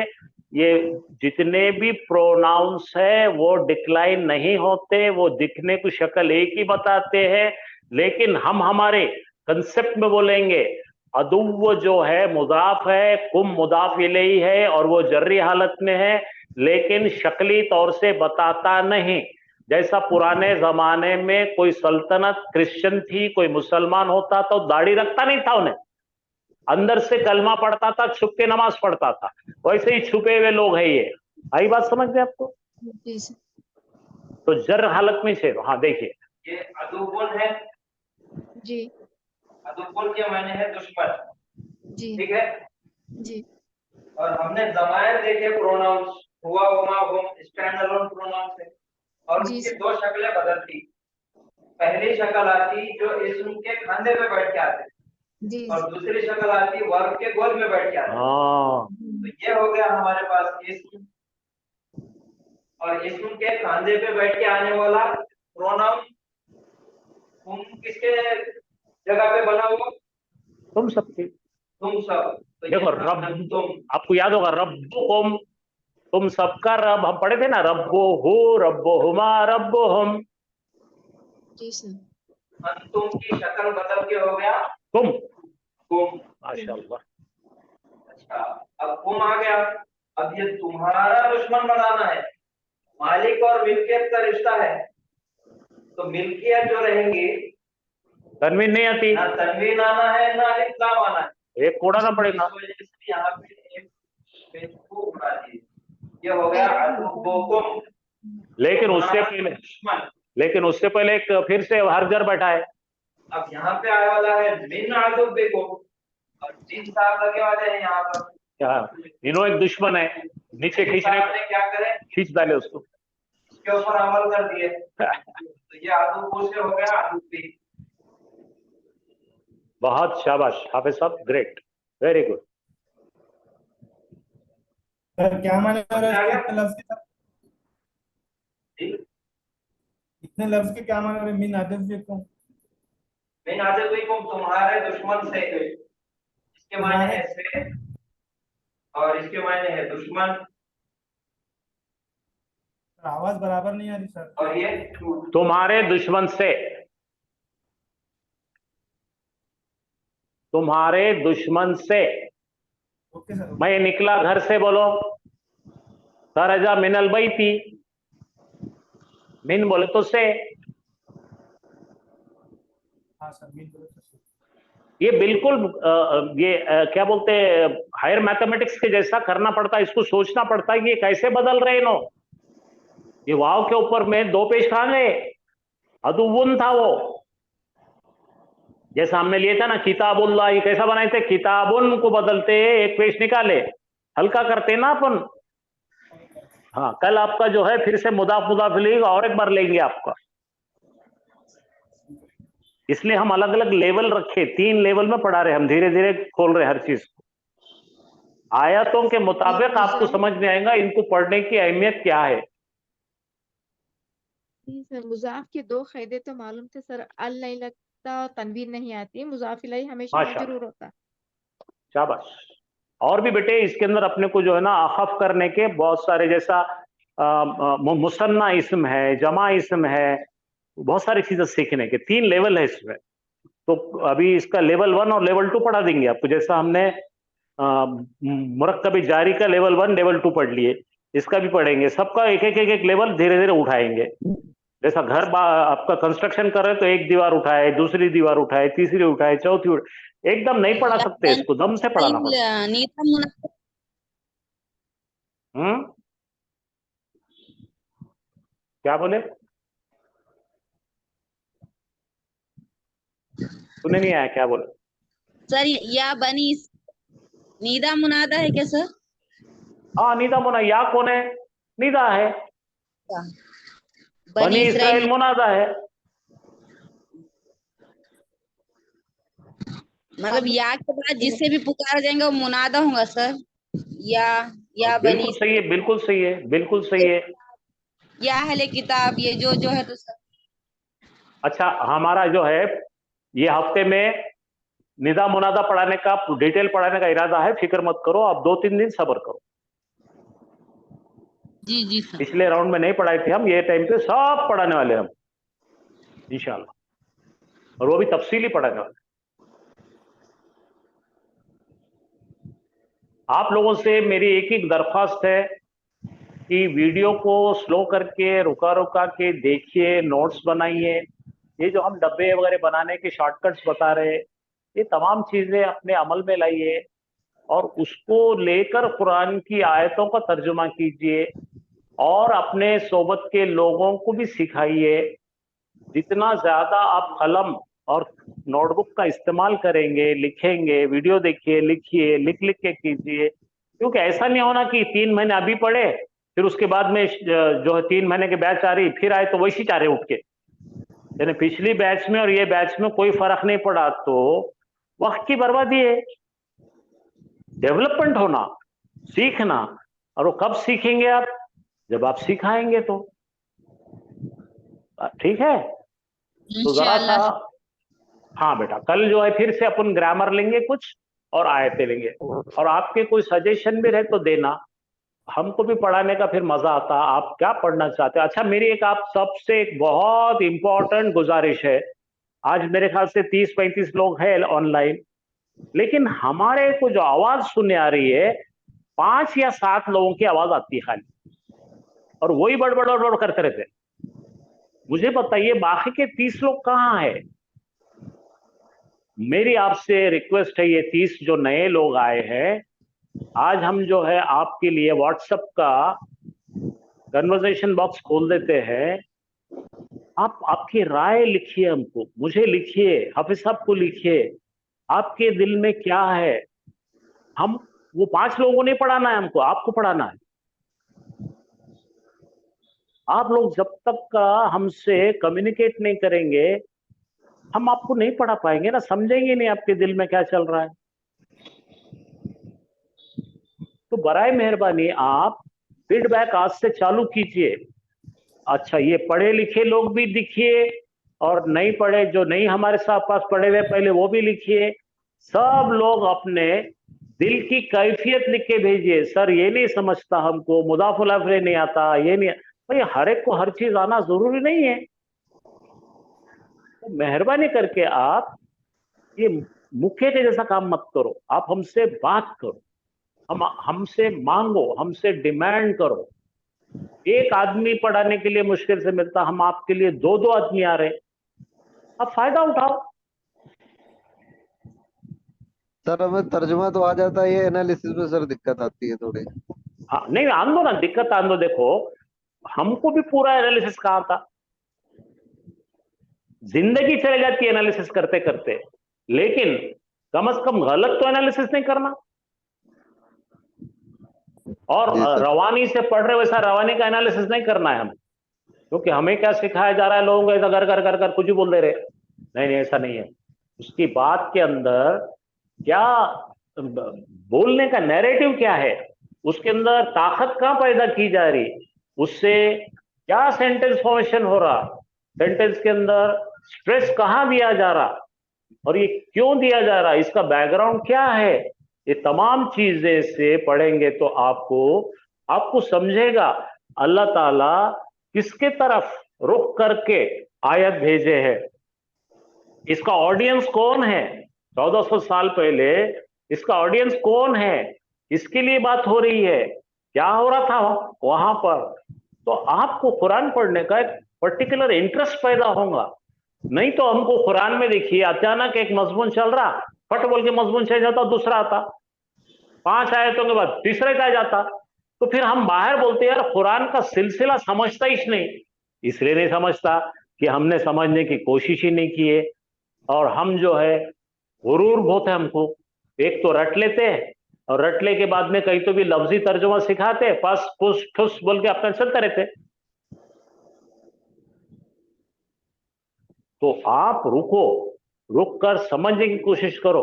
ये जितने भी प्रोनाउंस है वो डिक्लाइन नहीं होते, वो दिखने को शक्ल एक ही बताते हैं। लेकिन हम हमारे कंसेप्ट में बोलेंगे अदुव्व जो है मुदाफ है, कुम मुदाफ इलैही है और वो जर्री हालत में है, लेकिन शक्ली तौर से बताता नहीं। जैसा पुराने जमाने में कोई सल्तनत क्रिश्चियन थी, कोई मुसलमान होता तो दाढ़ी रखता नहीं था, उन्हें अंदर से कलमा पढ़ता था, छुप के नमाज पढ़ता था, वैसे ही छुपे हुए लोग है ये। आई बात समझ में आपको? जी सर। तो जर हालत में से, हाँ देखिए ये अदुव्वुन है, जी अदुव्वुन के मायने है दुश्मन, जी ठीक है। जी और हमने ज़मायर देखे प्रोनाउंस, हुआ, हुमा, हुम, स्टैंड अलोन प्रोनाउंस है, और जी उनकी सर। दो शक्लें बदलती। पहली शक्ल आती जो इसम के खांधे पे बैठ के आते, जी और दूसरी शक्ल आती वर्ब के गोद में बैठ के आते। हाँ तो ये हो गया हमारे पास इसम, और इसम के खांधे पे बैठ के आने वाला प्रोनाउन तुम किसके जगह पे बना हुआ? तुम सबके। तुम सब। तो देखो ये रब, तुम, आपको याद होगा रब्बुकुम, तुम सबका रब, हम पढ़े थे ना, रब्बुहु रब्बुहुमा रब्बुहुम। जी सर। तुम की शक्ल बदल के हो गया तुम, तुम। माशाअल्लाह। अच्छा, अब तुम आ गया। अब ये तुम्हारा दुश्मन बनाना है, मालिक और मिल्कियत का रिश्ता है, तो मिल्कियत जो रहेंगी, तनवीन नहीं आती, ना तनवीन आना है ना अलिफ लाम आना है। एक उड़ाना पड़ेगा। इस वजह से यहाँ पे एक पेज को उड़ा दिए, ये हो गया अदुव्वुकुम। लेकिन उससे तुम्हारा पहले, दुश्मन। लेकिन उससे पहले एक फिर से हरजर बैठा है। अब यहाँ पे आने वाला है मिन अदुव्विकुम, और जिन साहब लगे वाले हैं यहाँ पर, क्या इन्हों एक दुश्मन है, नीचे जिन खींचने, साहब ने क्या करे, खींच डाले उसको। इसके ऊपर अमल कर दिए, तो ये अदुव्वु से हो गया अदुव्वी। बहुत शाबाश हाफिज साहब, ग्रेट, वेरी गुड। सर क्या माने हो रहा है समझ आ इतने लफ्ज के? जी? इतने लफ्ज के क्या माने हो रहे हैं? मिन अदव्विकुम, मिन अदुव्विकुम तुम्हारे दुश्मन से, इसके मायने है से, और इसके मायने है दुश्मन। आवाज बराबर नहीं आ रही सर। और ये तुम्हारे दुश्मन से, तुम्हारे दुश्मन से। Okay sir. मैं निकला घर से, बोलो खरजा मिनल बैती, मिन बोले तो से। हाँ सर, मिन बोले तो सर। ये बिल्कुल क्या बोलते हैं, हायर मैथमेटिक्स के जैसा करना पड़ता है, इसको सोचना पड़ता है कि ये कैसे बदल रहे नो। ये वाव के ऊपर में दो पेश कहाँ गए? अदुव्वुन था वो, जैसा हमने लिए था ना किताबुल्लाह, ये कैसा बनाए थे? किताबुन को बदलते एक पेश निकाले, हल्का करते ना अपन। हाँ, कल आपका जो है फिर से मुदाफ मुदाफ इलैही और एक बार लेंगे आपका, इसलिए हम अलग अलग लेवल रखे, 3 लेवल में पढ़ा रहे, हम धीरे धीरे खोल रहे हर चीज को। आयतों के मुताबिक आपको समझ में आएगा इनको पढ़ने की अहमियत क्या है। जी सर, मुजाफ के 2 कायदे तो मालूम थे सर, अल नहीं लगता और तनवीन नहीं आती, मुजाफ इलैही हमेशा माशाअल्लाह, मजरूर होता। शाबाश। और भी बेटे इसके अंदर अपने को जो है ना अखफ करने के बहुत सारे, जैसा मुसन्ना इस्म है, जमा इस्म है, बहुत सारी चीजें सीखने के 3 लेवल है इसमें। तो अभी इसका लेवल 1 और लेवल 2 पढ़ा देंगे आपको, जैसा हमने मुरक्कबी जारी का लेवल 1 लेवल 2 पढ़ लिए, इसका भी पढ़ेंगे, सबका एक एक एक एक लेवल धीरे धीरे उठाएंगे। जैसा घर आपका कंस्ट्रक्शन कर रहे हैं तो एक दीवार उठाए, दूसरी दीवार उठाए, तीसरी उठाए, चौथी उठाए, एकदम नहीं पढ़ा सकते, इसको दम से पढ़ाना पड़ता। नीता मुनादा क्या बोले? सुने नहीं आया, क्या बोले? सर, या बनी नीदा मुनादा है क्या सर? हाँ, नीदा मुना, या कौन है? नीदा है, बनी इसराइल मुनादा है। मतलब या के बाद जिससे भी पुकारा जाएंगे वो मुनादा होगा सर। या बनी, बिल्कुल सही है, बिल्कुल सही है, बिल्कुल सही है। या अहले किताब, ये जो है तो सर। अच्छा, हमारा जो है ये हफ्ते में निदा मुनादा पढ़ाने का, डिटेल पढ़ाने का इरादा है, फिक्र मत करो, आप 2-3 दिन सब्र करो। जी जी सर। पिछले राउंड में नहीं पढ़ाए थे हम, ये टाइम पे सब पढ़ाने वाले हम इंशाल्लाह, और वो भी तफसीली पढ़ाने वाले। आप लोगों से मेरी एक ही दरख्वास्त है कि वीडियो को स्लो करके रुका रुका के देखिए, नोट्स बनाइए। ये जो हम डब्बे वगैरह बनाने के शॉर्टकट्स बता रहे हैं, ये तमाम चीजें अपने अमल में लाइए और उसको लेकर कुरान की आयतों का तर्जुमा कीजिए और अपने सोबत के लोगों को भी सिखाइए। जितना ज्यादा आप कलम और नोटबुक का इस्तेमाल करेंगे, लिखेंगे, वीडियो देखिए, लिखिए, लिख लिख के कीजिए, क्योंकि ऐसा नहीं होना कि 3 महीने अभी पढ़े फिर उसके बाद में जो है 3 महीने के बैच आ रही फिर आए तो वैसी चाह रहे उठ के, यानी पिछली बैच में और ये बैच में कोई फर्क नहीं पड़ा, तो वक्त की बर्बादी है। डेवलपमेंट होना, सीखना, और वो कब सीखेंगे आप? जब आप सिखाएंगे तो। ठीक है, तो जरा सा, हाँ बेटा, कल जो है फिर से अपन ग्रामर लेंगे कुछ और आयतें लेंगे, और आपके कोई सजेशन भी रहे तो देना, हमको भी पढ़ाने का फिर मजा आता। आप क्या पढ़ना चाहते हैं? अच्छा, मेरी एक आप सबसे एक बहुत इंपॉर्टेंट गुजारिश है। आज मेरे ख्याल से 30-35 लोग हैं ऑनलाइन, लेकिन हमारे को जो आवाज सुनने आ रही है 5 या 7 लोगों की आवाज आती है खाली, और वही बड़बड़ करते रहते। मुझे बताइए बाकी के 30 लोग कहाँ है? मेरी आपसे रिक्वेस्ट है, ये 30 जो नए लोग आए हैं, आज हम जो है आपके लिए व्हाट्सएप का कन्वर्सेशन बॉक्स खोल देते हैं। आप आपकी राय लिखिए, हमको, मुझे लिखिए, हाफिज साहब को लिखिए, आपके दिल में क्या है। हम वो 5 लोगों को नहीं पढ़ाना है, हमको आपको पढ़ाना है। आप लोग जब तक का हमसे कम्युनिकेट नहीं करेंगे, हम आपको नहीं पढ़ा पाएंगे ना, समझेंगे नहीं आपके दिल में क्या चल रहा है। तो बराए मेहरबानी आप फीडबैक आज से चालू कीजिए। अच्छा, ये पढ़े लिखे लोग भी लिखिए, और नहीं पढ़े, जो नहीं हमारे साथ पास पढ़े हुए पहले, वो भी लिखिए। सब लोग अपने दिल की कैफियत लिख के भेजिए। सर ये नहीं समझता, हमको मुदाफुल अफरे नहीं आता, ये नहीं। भाई हर एक को हर चीज आना जरूरी नहीं है। तो मेहरबानी करके आप ये मुख्य के जैसा काम मत करो, आप हमसे बात करो, हमसे मांगो, हमसे डिमांड करो। एक आदमी पढ़ाने के लिए मुश्किल से मिलता, हम आपके लिए 2-2 आदमी आ रहे, आप फायदा उठाओ। सर हमें तर्जुमा तो आ जाता है, ये एनालिसिस में सर दिक्कत आती है थोड़ी। हाँ नहीं, आन दो ना, दिक्कत आन दो। देखो हमको भी पूरा एनालिसिस कहाँ था, जिंदगी चली जाती है एनालिसिस करते करते, लेकिन कम से कम गलत तो एनालिसिस नहीं करना। और रवानी से पढ़ रहे वैसा रवानी का एनालिसिस नहीं करना है हम, क्योंकि हमें क्या सिखाया जा रहा है, लोगों को ऐसा कर कर कर कर कुछ भी बोल दे रहे। नहीं नहीं, ऐसा नहीं है। उसकी बात के अंदर क्या बोलने का नैरेटिव क्या है, उसके अंदर ताकत कहां पैदा की जा रही, उससे क्या सेंटेंस फॉर्मेशन हो रहा, सेंटेंस के अंदर स्ट्रेस कहां दिया जा रहा, और ये क्यों दिया जा रहा है, इसका बैकग्राउंड क्या है। ये तमाम चीजें से पढ़ेंगे तो आपको समझेगा अल्लाह ताला किसके तरफ रुख करके आयत भेजे है, इसका ऑडियंस कौन है। 1400 साल पहले इसका ऑडियंस कौन है, इसके लिए बात हो रही है, क्या हो रहा था वहां पर। तो आपको कुरान पढ़ने का एक पर्टिकुलर इंटरेस्ट पैदा होगा। नहीं तो हमको कुरान में देखिए, अचानक एक मजमून चल रहा, फट बोल के मजमून चेंज होता, दूसरा आता, 5 आयतों के बाद तीसरे का जाता, तो फिर हम बाहर बोलते हैं यार कुरान का सिलसिला समझता ही नहीं। इसलिए नहीं समझता कि हमने समझने की कोशिश ही नहीं की है, और हम जो है गुरूर बहुत है हमको, एक तो रट लेते हैं, और रटले के बाद में कहीं तो भी लफ्जी तर्जुमा सिखाते, पस पुस ठुस बोल के अपना चलते रहते। तो आप रुक कर समझने की कोशिश करो,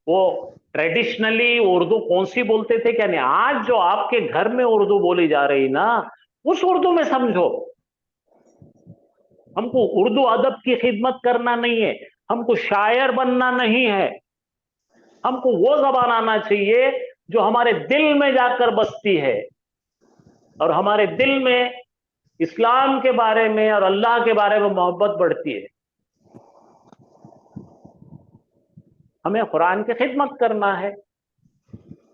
वो ट्रेडिशनली उर्दू कौन सी बोलते थे क्या नहीं, आज जो आपके घर में उर्दू बोली जा रही ना, उस उर्दू में समझो। हमको उर्दू अदब की खिदमत करना नहीं है, हमको शायर बनना नहीं है, हमको वो जबान आना चाहिए जो हमारे दिल में जाकर बसती है, और हमारे दिल में इस्लाम के बारे में और अल्लाह के बारे में मोहब्बत बढ़ती है। हमें कुरान की खिदमत करना है।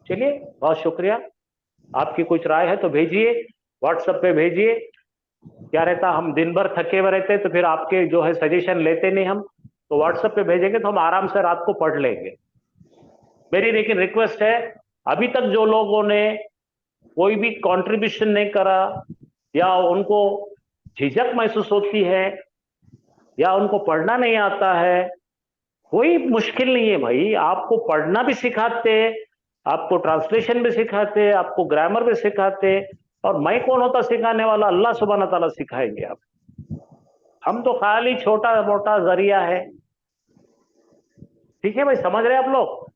चलिए, बहुत शुक्रिया। आपकी कुछ राय है तो भेजिए, व्हाट्सएप पे भेजिए। क्या रहता, हम दिन भर थके हुए रहते तो फिर आपके जो है सजेशन लेते नहीं हम, तो व्हाट्सएप पे भेजेंगे तो हम आराम से रात को पढ़ लेंगे। मेरी लेकिन रिक्वेस्ट है, अभी तक जो लोगों ने कोई भी कंट्रीब्यूशन नहीं करा या उनको झिझक महसूस होती है या उनको पढ़ना नहीं आता है, कोई मुश्किल नहीं है भाई। आपको पढ़ना भी सिखाते, आपको ट्रांसलेशन भी सिखाते, आपको ग्रामर भी सिखाते, और मैं कौन होता सिखाने वाला? अल्लाह सुब्हान ताला सिखाएंगे आप। हम तो खाली छोटा मोटा जरिया है। ठीक है भाई, समझ रहे आप लोग?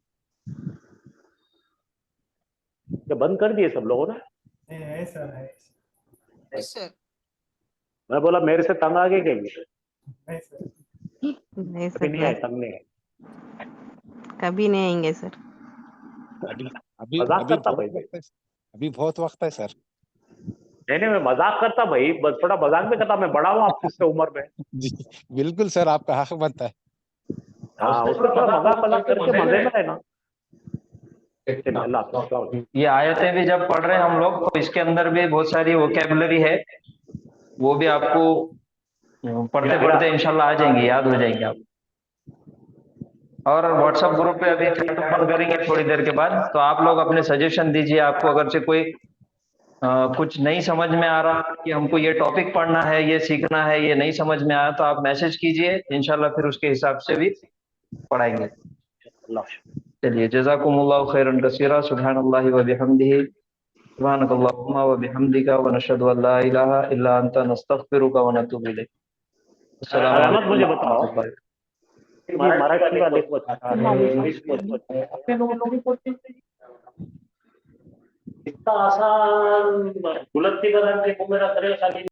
ये बंद कर दिए सब लोगों ने? है सर, है सर। मैं बोला मेरे से तंग आ गए क्या? है सर। नहीं कभी नहीं आए, तंग नहीं आए। कभी नहीं आएंगे सर। अभी अभी मजाक अभी करता बहुत भाई। वक्त है, अभी बहुत वक्त है सर। नहीं नहीं, मैं मजाक करता भाई, बस थोड़ा मजाक भी करता। मैं बड़ा हूँ आपसे उम्र में। जी बिल्कुल सर, आपका हक बनता है। हाँ, उसमें थोड़ा मजाक करके मजे में रहना। चलिए, अल्लाह हाफ़िज़। ये आयतें भी जब पढ़ रहे हैं हम लोग तो इसके अंदर भी बहुत सारी वोकेबलरी है, वो भी आपको पढ़ते पढ़ते इंशाल्लाह आ जाएंगी, याद हो जाएंगे आप। और व्हाट्सएप ग्रुप पे अभी चैट बंद करेंगे थोड़ी देर के बाद, तो आप लोग अपने सजेशन दीजिए। आपको अगर से कोई कुछ नहीं समझ में आ रहा कि हमको ये टॉपिक पढ़ना है, ये सीखना है, ये नहीं समझ में आया, तो आप मैसेज कीजिए, इंशाल्लाह फिर उसके हिसाब से भी पढ़ाएंगे। चलिए, जज़ाकुमुल्लाहु खैरन कसीरा। सुब्हानल्लाहि व बिहम्दिही, सुब्हानकल्लाहुम्मा व बिहम्दिका व नशहदु अल्ला इलाहा इल्ला अंता नस्तगफिरुका व नतूबु इलैक। अस्सलामु अहमद, मुझे अलैकुम बताओ, व रहमतुल्लाहि। ये मराठी वाले को अच्छा है, इंग्लिश को अच्छा है, अपने लोगों को इतना आसान बुलंदी का मेरा करेगा खाली।